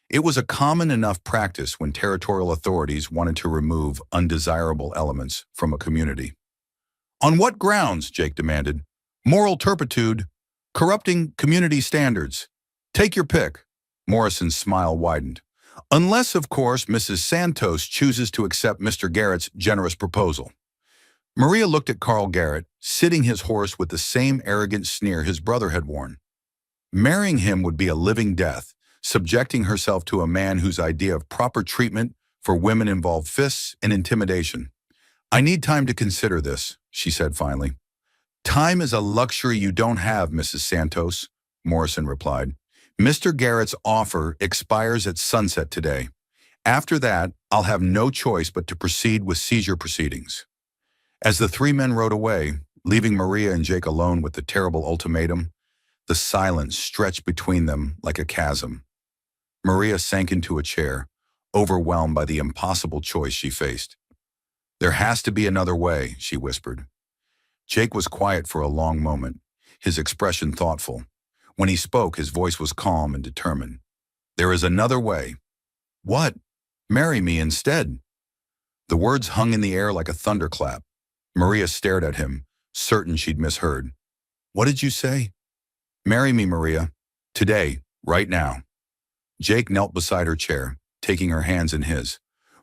It was a common enough practice when territorial authorities wanted to remove undesirable elements from a community. On what grounds, Jake demanded? Moral turpitude, corrupting community standards. Take your pick. Morrison's smile widened. Unless, of course, Mrs. Santos chooses to accept Mr. Garrett's generous proposal. Maria looked at Carl Garrett, sitting his horse with the same arrogant sneer his brother had worn. Marrying him would be a living death, subjecting herself to a man whose idea of proper treatment for women involved fists and intimidation. I need time to consider this, she said finally. Time is a luxury you don't have, Mrs. Santos, Morrison replied. Mr. Garrett's offer expires at sunset today. After that, I'll have no choice but to proceed with seizure proceedings. As the three men rode away, leaving Maria and Jake alone with the terrible ultimatum, the silence stretched between them like a chasm. Maria sank into a chair, overwhelmed by the impossible choice she faced. There has to be another way, she whispered. Jake was quiet for a long moment, his expression thoughtful. When he spoke, his voice was calm and determined. There is another way. What? Marry me instead. The words hung in the air like a thunderclap. Maria stared at him, certain she'd misheard. What did you say? Marry me, Maria. Today, right now. Jake knelt beside her chair, taking her hands in his.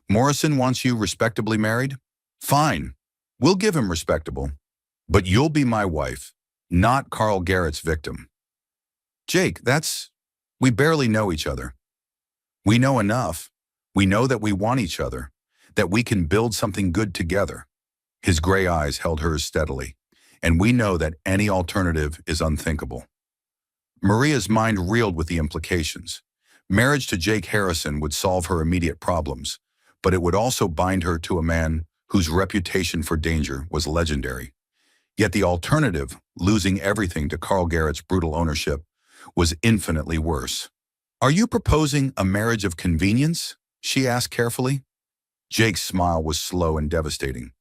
Morrison wants you respectably married? Fine. We'll give him respectable. But you'll be my wife, not Carl Garrett's victim. Jake, we barely know each other. We know enough. We know that we want each other, that we can build something good together. His gray eyes held hers steadily, and we know that any alternative is unthinkable. Maria's mind reeled with the implications. Marriage to Jake Harrison would solve her immediate problems, but it would also bind her to a man whose reputation for danger was legendary. Yet the alternative, losing everything to Carl Garrett's brutal ownership, was infinitely worse. Are you proposing a marriage of convenience? She asked carefully. Jake's smile was slow and devastating.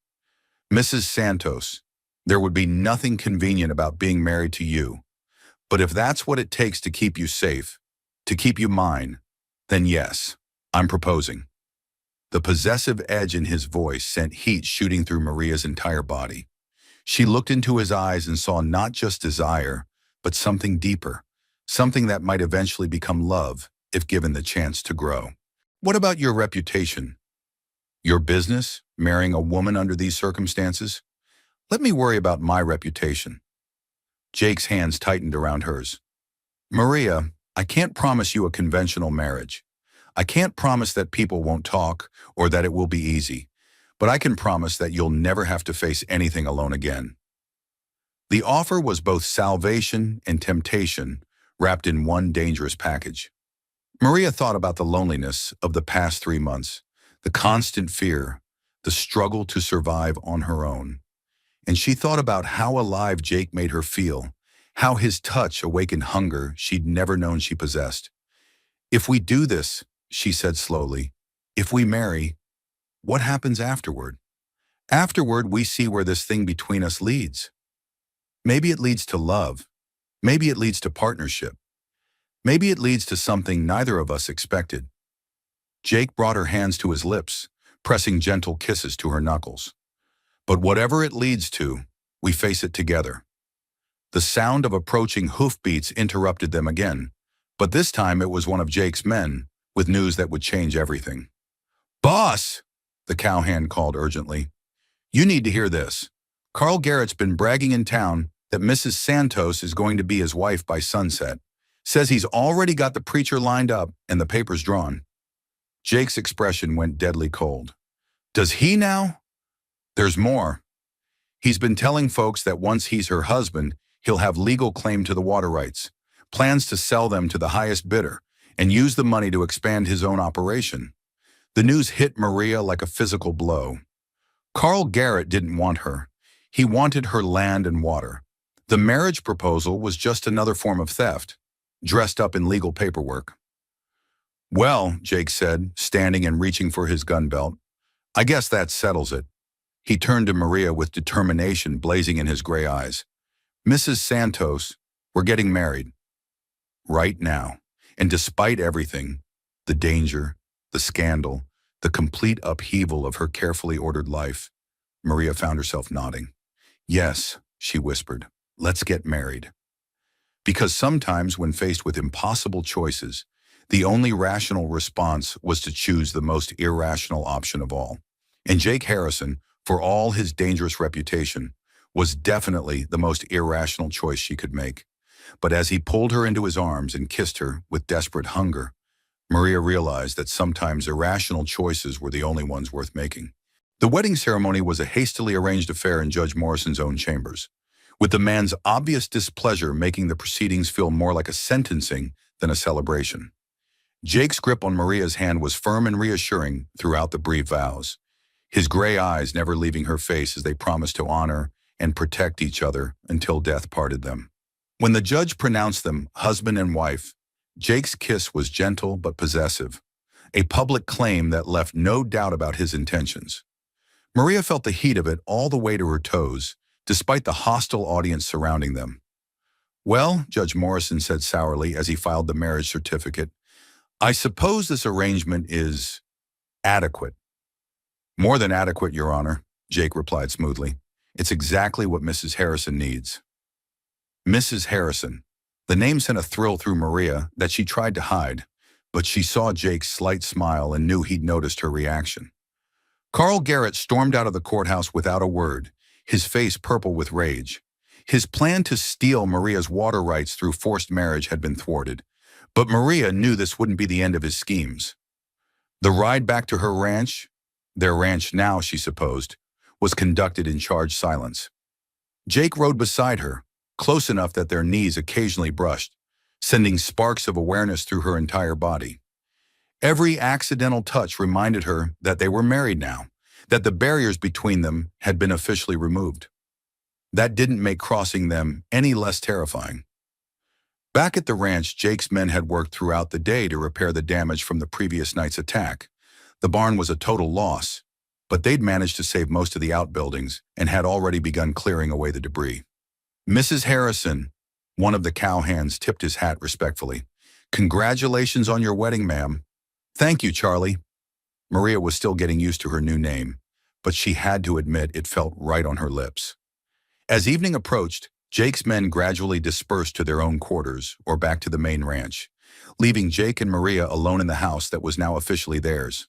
Mrs. Santos, there would be nothing convenient about being married to you. But if that's what it takes to keep you safe, to keep you mine, then yes, I'm proposing. The possessive edge in his voice sent heat shooting through Maria's entire body. She looked into his eyes and saw not just desire, but something deeper, something that might eventually become love if given the chance to grow. What about your reputation? Your business, marrying a woman under these circumstances? Let me worry about my reputation. Jake's hands tightened around hers. Maria, I can't promise you a conventional marriage. I can't promise that people won't talk or that it will be easy, but I can promise that you'll never have to face anything alone again. The offer was both salvation and temptation, wrapped in one dangerous package. Maria thought about the loneliness of the past 3 months, the constant fear, the struggle to survive on her own. And she thought about how alive Jake made her feel, how his touch awakened hunger she'd never known she possessed. If we do this, she said slowly, if we marry, what happens afterward? Afterward, we see where this thing between us leads. Maybe it leads to love. Maybe it leads to partnership. Maybe it leads to something neither of us expected. Jake brought her hands to his lips, pressing gentle kisses to her knuckles. But whatever it leads to, we face it together. The sound of approaching hoofbeats interrupted them again, but this time it was one of Jake's men, with news that would change everything. Boss, the cowhand called urgently. You need to hear this. Carl Garrett's been bragging in town that Mrs. Santos is going to be his wife by sunset. Says he's already got the preacher lined up and the papers drawn. Jake's expression went deadly cold. Does he now? There's more. He's been telling folks that once he's her husband, he'll have legal claim to the water rights, plans to sell them to the highest bidder, and use the money to expand his own operation. The news hit Maria like a physical blow. Carl Garrett didn't want her. He wanted her land and water. The marriage proposal was just another form of theft, dressed up in legal paperwork. Well, Jake said, standing and reaching for his gun belt, I guess that settles it. He turned to Maria with determination blazing in his gray eyes. Mrs. Santos, we're getting married. Right now. And despite everything, the danger, the scandal, the complete upheaval of her carefully ordered life, Maria found herself nodding. Yes, she whispered, let's get married. Because sometimes when faced with impossible choices, the only rational response was to choose the most irrational option of all. And Jake Harrison, for all his dangerous reputation, was definitely the most irrational choice she could make. But as he pulled her into his arms and kissed her with desperate hunger, Maria realized that sometimes irrational choices were the only ones worth making. The wedding ceremony was a hastily arranged affair in Judge Morrison's own chambers, with the man's obvious displeasure making the proceedings feel more like a sentencing than a celebration. Jake's grip on Maria's hand was firm and reassuring throughout the brief vows, his gray eyes never leaving her face as they promised to honor and protect each other until death parted them. When the judge pronounced them husband and wife, Jake's kiss was gentle but possessive, a public claim that left no doubt about his intentions. Maria felt the heat of it all the way to her toes, despite the hostile audience surrounding them. Well, Judge Morrison said sourly as he filed the marriage certificate, I suppose this arrangement is adequate. More than adequate, Your Honor, Jake replied smoothly. It's exactly what Mrs. Harrison needs. Mrs. Harrison. The name sent a thrill through Maria that she tried to hide, but she saw Jake's slight smile and knew he'd noticed her reaction. Carl Garrett stormed out of the courthouse without a word, his face purple with rage. His plan to steal Maria's water rights through forced marriage had been thwarted, but Maria knew this wouldn't be the end of his schemes. The ride back to her ranch, their ranch now, she supposed, was conducted in charged silence. Jake rode beside her, close enough that their knees occasionally brushed, sending sparks of awareness through her entire body. Every accidental touch reminded her that they were married now, that the barriers between them had been officially removed. That didn't make crossing them any less terrifying. Back at the ranch, Jake's men had worked throughout the day to repair the damage from the previous night's attack. The barn was a total loss, but they'd managed to save most of the outbuildings and had already begun clearing away the debris. Mrs. Harrison, one of the cowhands, tipped his hat respectfully. "Congratulations on your wedding, ma'am." "Thank you, Charlie." Maria was still getting used to her new name, but she had to admit it felt right on her lips. As evening approached, Jake's men gradually dispersed to their own quarters or back to the main ranch, leaving Jake and Maria alone in the house that was now officially theirs.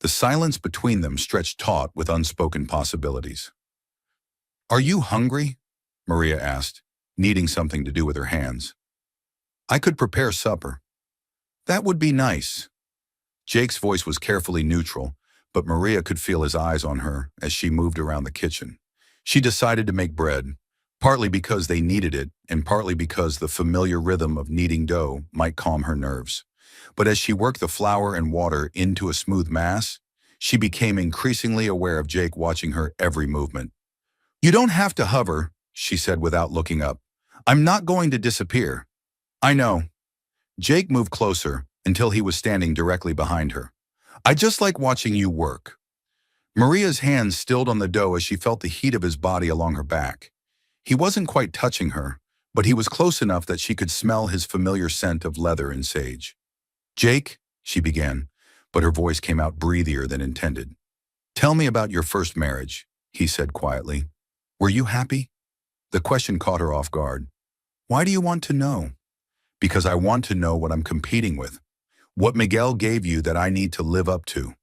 The silence between them stretched taut with unspoken possibilities. "Are you hungry?" Maria asked, needing something to do with her hands. "I could prepare supper." "That would be nice." Jake's voice was carefully neutral, but Maria could feel his eyes on her as she moved around the kitchen. She decided to make bread, partly because they needed it and partly because the familiar rhythm of kneading dough might calm her nerves. But as she worked the flour and water into a smooth mass, she became increasingly aware of Jake watching her every movement. "You don't have to hover," she said without looking up. "I'm not going to disappear." "I know." Jake moved closer until he was standing directly behind her. "I just like watching you work." Maria's hands stilled on the dough as she felt the heat of his body along her back. He wasn't quite touching her, but he was close enough that she could smell his familiar scent of leather and sage. "Jake," she began, but her voice came out breathier than intended. "Tell me about your first marriage," he said quietly. "Were you happy?" The question caught her off guard. "Why do you want to know?" "Because I want to know what I'm competing with. What Miguel gave you that I need to live up to."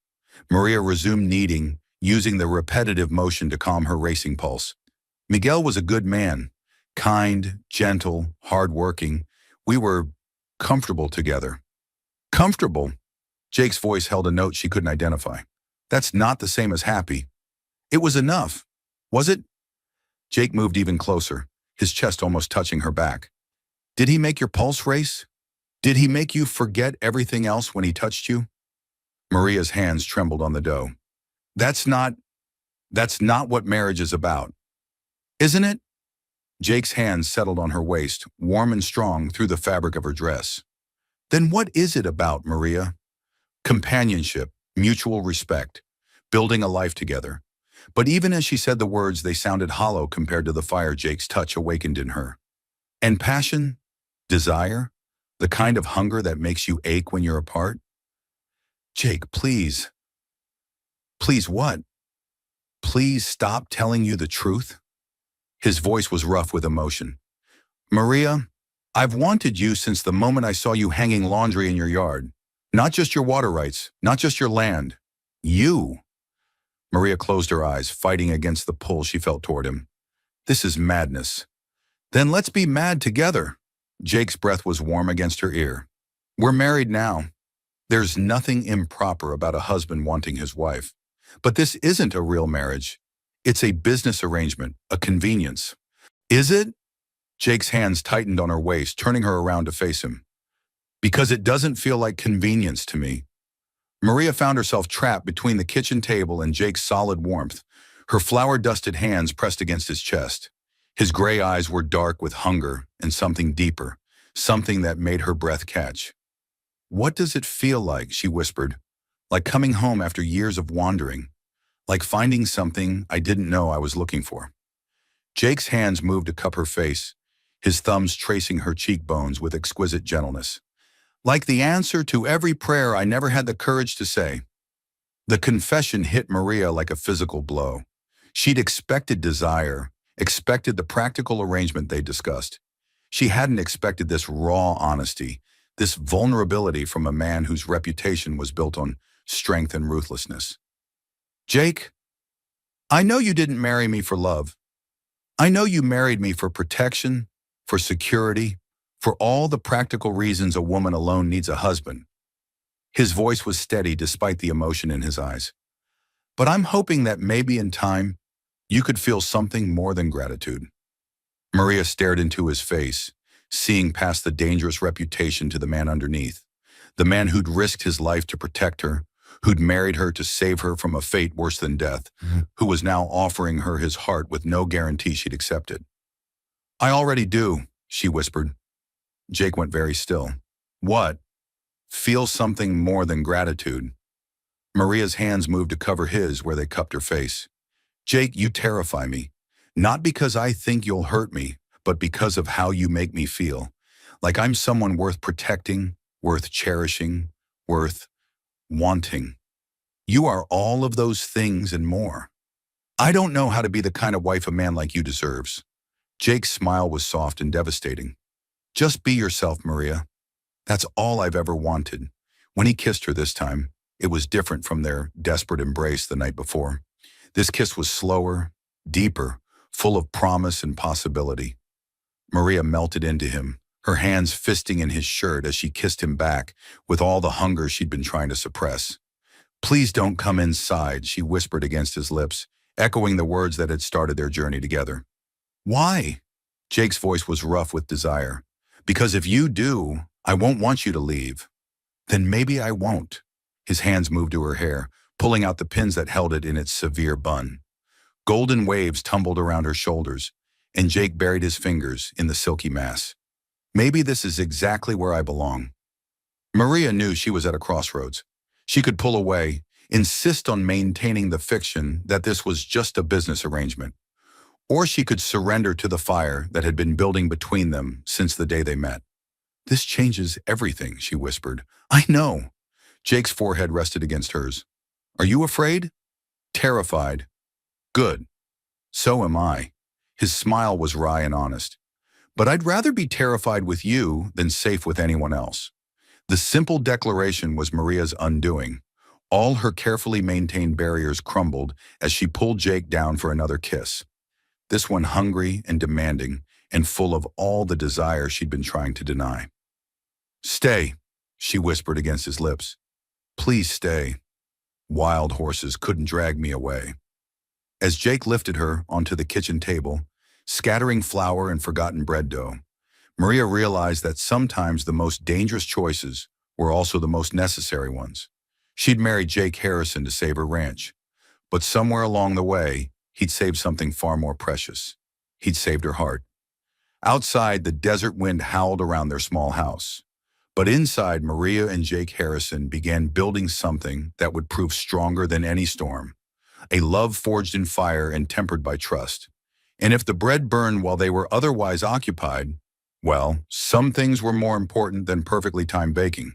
Maria resumed kneading, using the repetitive motion to calm her racing pulse. "Miguel was a good man, kind, gentle, hard-working. We were comfortable together." "Comfortable?" Jake's voice held a note she couldn't identify. "That's not the same as happy." "It was enough. Was it?" Jake moved even closer, his chest almost touching her back. "Did he make your pulse race? Did he make you forget everything else when he touched you?" Maria's hands trembled on the dough. That's not what marriage is about." "Isn't it?" Jake's hands settled on her waist, warm and strong through the fabric of her dress. "Then what is it about, Maria?" "Companionship, mutual respect, building a life together." But even as she said the words, they sounded hollow compared to the fire Jake's touch awakened in her. "And passion? Desire? The kind of hunger that makes you ache when you're apart?" "Jake, please." "Please what?" "Please stop telling you the truth." His voice was rough with emotion. "Maria, I've wanted you since the moment I saw you hanging laundry in your yard. Not just your water rights, not just your land. You." Maria closed her eyes, fighting against the pull she felt toward him. "This is madness." "Then let's be mad together." Jake's breath was warm against her ear. "We're married now. There's nothing improper about a husband wanting his wife. But this isn't a real marriage. It's a business arrangement, a convenience." "Is it?" Jake's hands tightened on her waist, turning her around to face him. "Because it doesn't feel like convenience to me." Maria found herself trapped between the kitchen table and Jake's solid warmth, her flour-dusted hands pressed against his chest. His gray eyes were dark with hunger and something deeper, something that made her breath catch. "What does it feel like?" she whispered. "Like coming home after years of wandering. Like finding something I didn't know I was looking for." Jake's hands moved to cup her face, his thumbs tracing her cheekbones with exquisite gentleness. "Like the answer to every prayer I never had the courage to say." The confession hit Maria like a physical blow. She'd expected desire, expected the practical arrangement they discussed. She hadn't expected this raw honesty, this vulnerability from a man whose reputation was built on strength and ruthlessness. "Jake, I know you didn't marry me for love. I know you married me for protection, for security, for all the practical reasons a woman alone needs a husband." His voice was steady despite the emotion in his eyes. "But I'm hoping that maybe in time, you could feel something more than gratitude." Maria stared into his face, seeing past the dangerous reputation to the man underneath, the man who'd risked his life to protect her, who'd married her to save her from a fate worse than death, who was now offering her his heart with no guarantee she'd accept it. "I already do," she whispered. Jake went very still. What? Feel something more than gratitude. Maria's hands moved to cover his where they cupped her face. Jake, you terrify me. Not because I think you'll hurt me, but because of how you make me feel. Like I'm someone worth protecting, worth cherishing, worth wanting. You are all of those things and more. I don't know how to be the kind of wife a man like you deserves. Jake's smile was soft and devastating. Just be yourself, Maria. That's all I've ever wanted. When he kissed her this time, it was different from their desperate embrace the night before. This kiss was slower, deeper, full of promise and possibility. Maria melted into him, her hands fisting in his shirt as she kissed him back with all the hunger she'd been trying to suppress. Please don't come inside, she whispered against his lips, echoing the words that had started their journey together. Why? Jake's voice was rough with desire. Because if you do, I won't want you to leave. Then maybe I won't. His hands moved to her hair, pulling out the pins that held it in its severe bun. Golden waves tumbled around her shoulders, and Jake buried his fingers in the silky mass. Maybe this is exactly where I belong. Maria knew she was at a crossroads. She could pull away, insist on maintaining the fiction that this was just a business arrangement. Or she could surrender to the fire that had been building between them since the day they met. This changes everything, she whispered. I know. Jake's forehead rested against hers. Are you afraid? Terrified. Good. So am I. His smile was wry and honest. But I'd rather be terrified with you than safe with anyone else. The simple declaration was Maria's undoing. All her carefully maintained barriers crumbled as she pulled Jake down for another kiss. This one hungry and demanding and full of all the desire she'd been trying to deny. Stay, she whispered against his lips. Please stay. Wild horses couldn't drag me away. As Jake lifted her onto the kitchen table, scattering flour and forgotten bread dough, Maria realized that sometimes the most dangerous choices were also the most necessary ones. She'd married Jake Harrison to save her ranch, but somewhere along the way, he'd saved something far more precious. He'd saved her heart. Outside, the desert wind howled around their small house. But inside, Maria and Jake Harrison began building something that would prove stronger than any storm. A love forged in fire and tempered by trust. And if the bread burned while they were otherwise occupied, well, some things were more important than perfectly timed baking.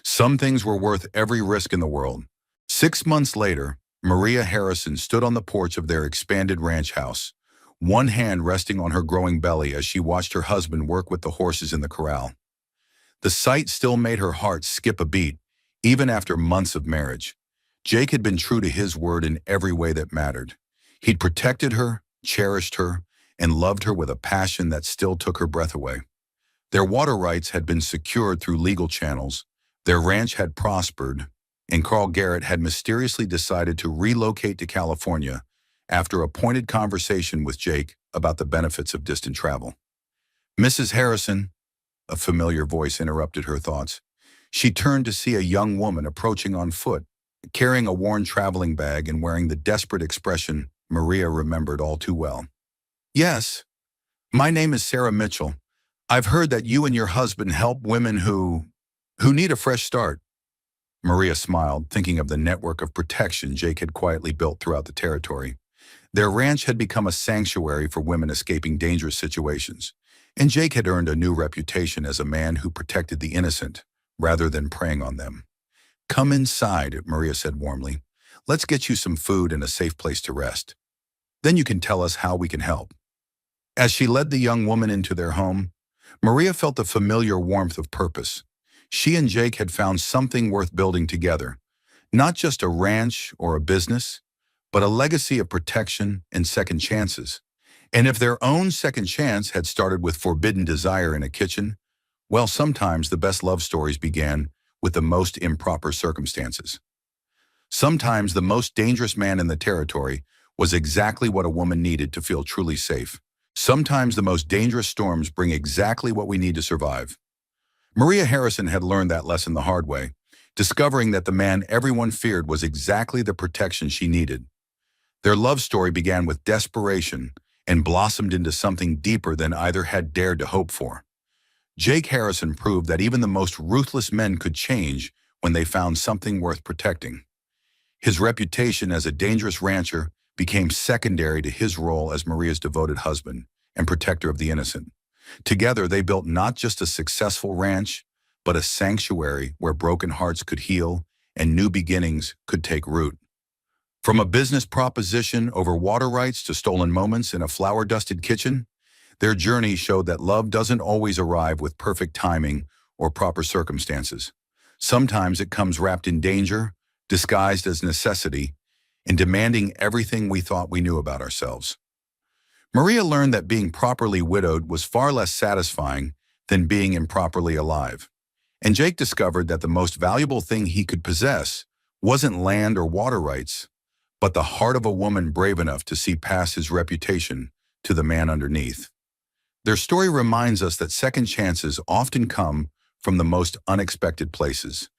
Some things were worth every risk in the world. 6 months later, Maria Harrison stood on the porch of their expanded ranch house, one hand resting on her growing belly as she watched her husband work with the horses in the corral. The sight still made her heart skip a beat, even after months of marriage. Jake had been true to his word in every way that mattered. He'd protected her, cherished her, and loved her with a passion that still took her breath away. Their water rights had been secured through legal channels, their ranch had prospered, and Carl Garrett had mysteriously decided to relocate to California after a pointed conversation with Jake about the benefits of distant travel. Mrs. Harrison, a familiar voice interrupted her thoughts. She turned to see a young woman approaching on foot, carrying a worn traveling bag and wearing the desperate expression Maria remembered all too well. Yes, my name is Sarah Mitchell. I've heard that you and your husband help women who need a fresh start. Maria smiled, thinking of the network of protection Jake had quietly built throughout the territory. Their ranch had become a sanctuary for women escaping dangerous situations, and Jake had earned a new reputation as a man who protected the innocent rather than preying on them. Come inside, Maria said warmly. Let's get you some food and a safe place to rest. Then you can tell us how we can help. As she led the young woman into their home, Maria felt the familiar warmth of purpose. She and Jake had found something worth building together, not just a ranch or a business, but a legacy of protection and second chances. And if their own second chance had started with forbidden desire in a kitchen, well, sometimes the best love stories began with the most improper circumstances. Sometimes the most dangerous man in the territory was exactly what a woman needed to feel truly safe. Sometimes the most dangerous storms bring exactly what we need to survive. Maria Harrison had learned that lesson the hard way, discovering that the man everyone feared was exactly the protection she needed. Their love story began with desperation and blossomed into something deeper than either had dared to hope for. Jake Harrison proved that even the most ruthless men could change when they found something worth protecting. His reputation as a dangerous rancher became secondary to his role as Maria's devoted husband and protector of the innocent. Together, they built not just a successful ranch, but a sanctuary where broken hearts could heal and new beginnings could take root. From a business proposition over water rights to stolen moments in a flour-dusted kitchen, their journey showed that love doesn't always arrive with perfect timing or proper circumstances. Sometimes it comes wrapped in danger, disguised as necessity, and demanding everything we thought we knew about ourselves. Maria learned that being properly widowed was far less satisfying than being improperly alive. And Jake discovered that the most valuable thing he could possess wasn't land or water rights, but the heart of a woman brave enough to see past his reputation to the man underneath. Their story reminds us that second chances often come from the most unexpected places,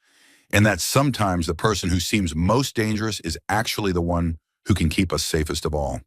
and that sometimes the person who seems most dangerous is actually the one who can keep us safest of all.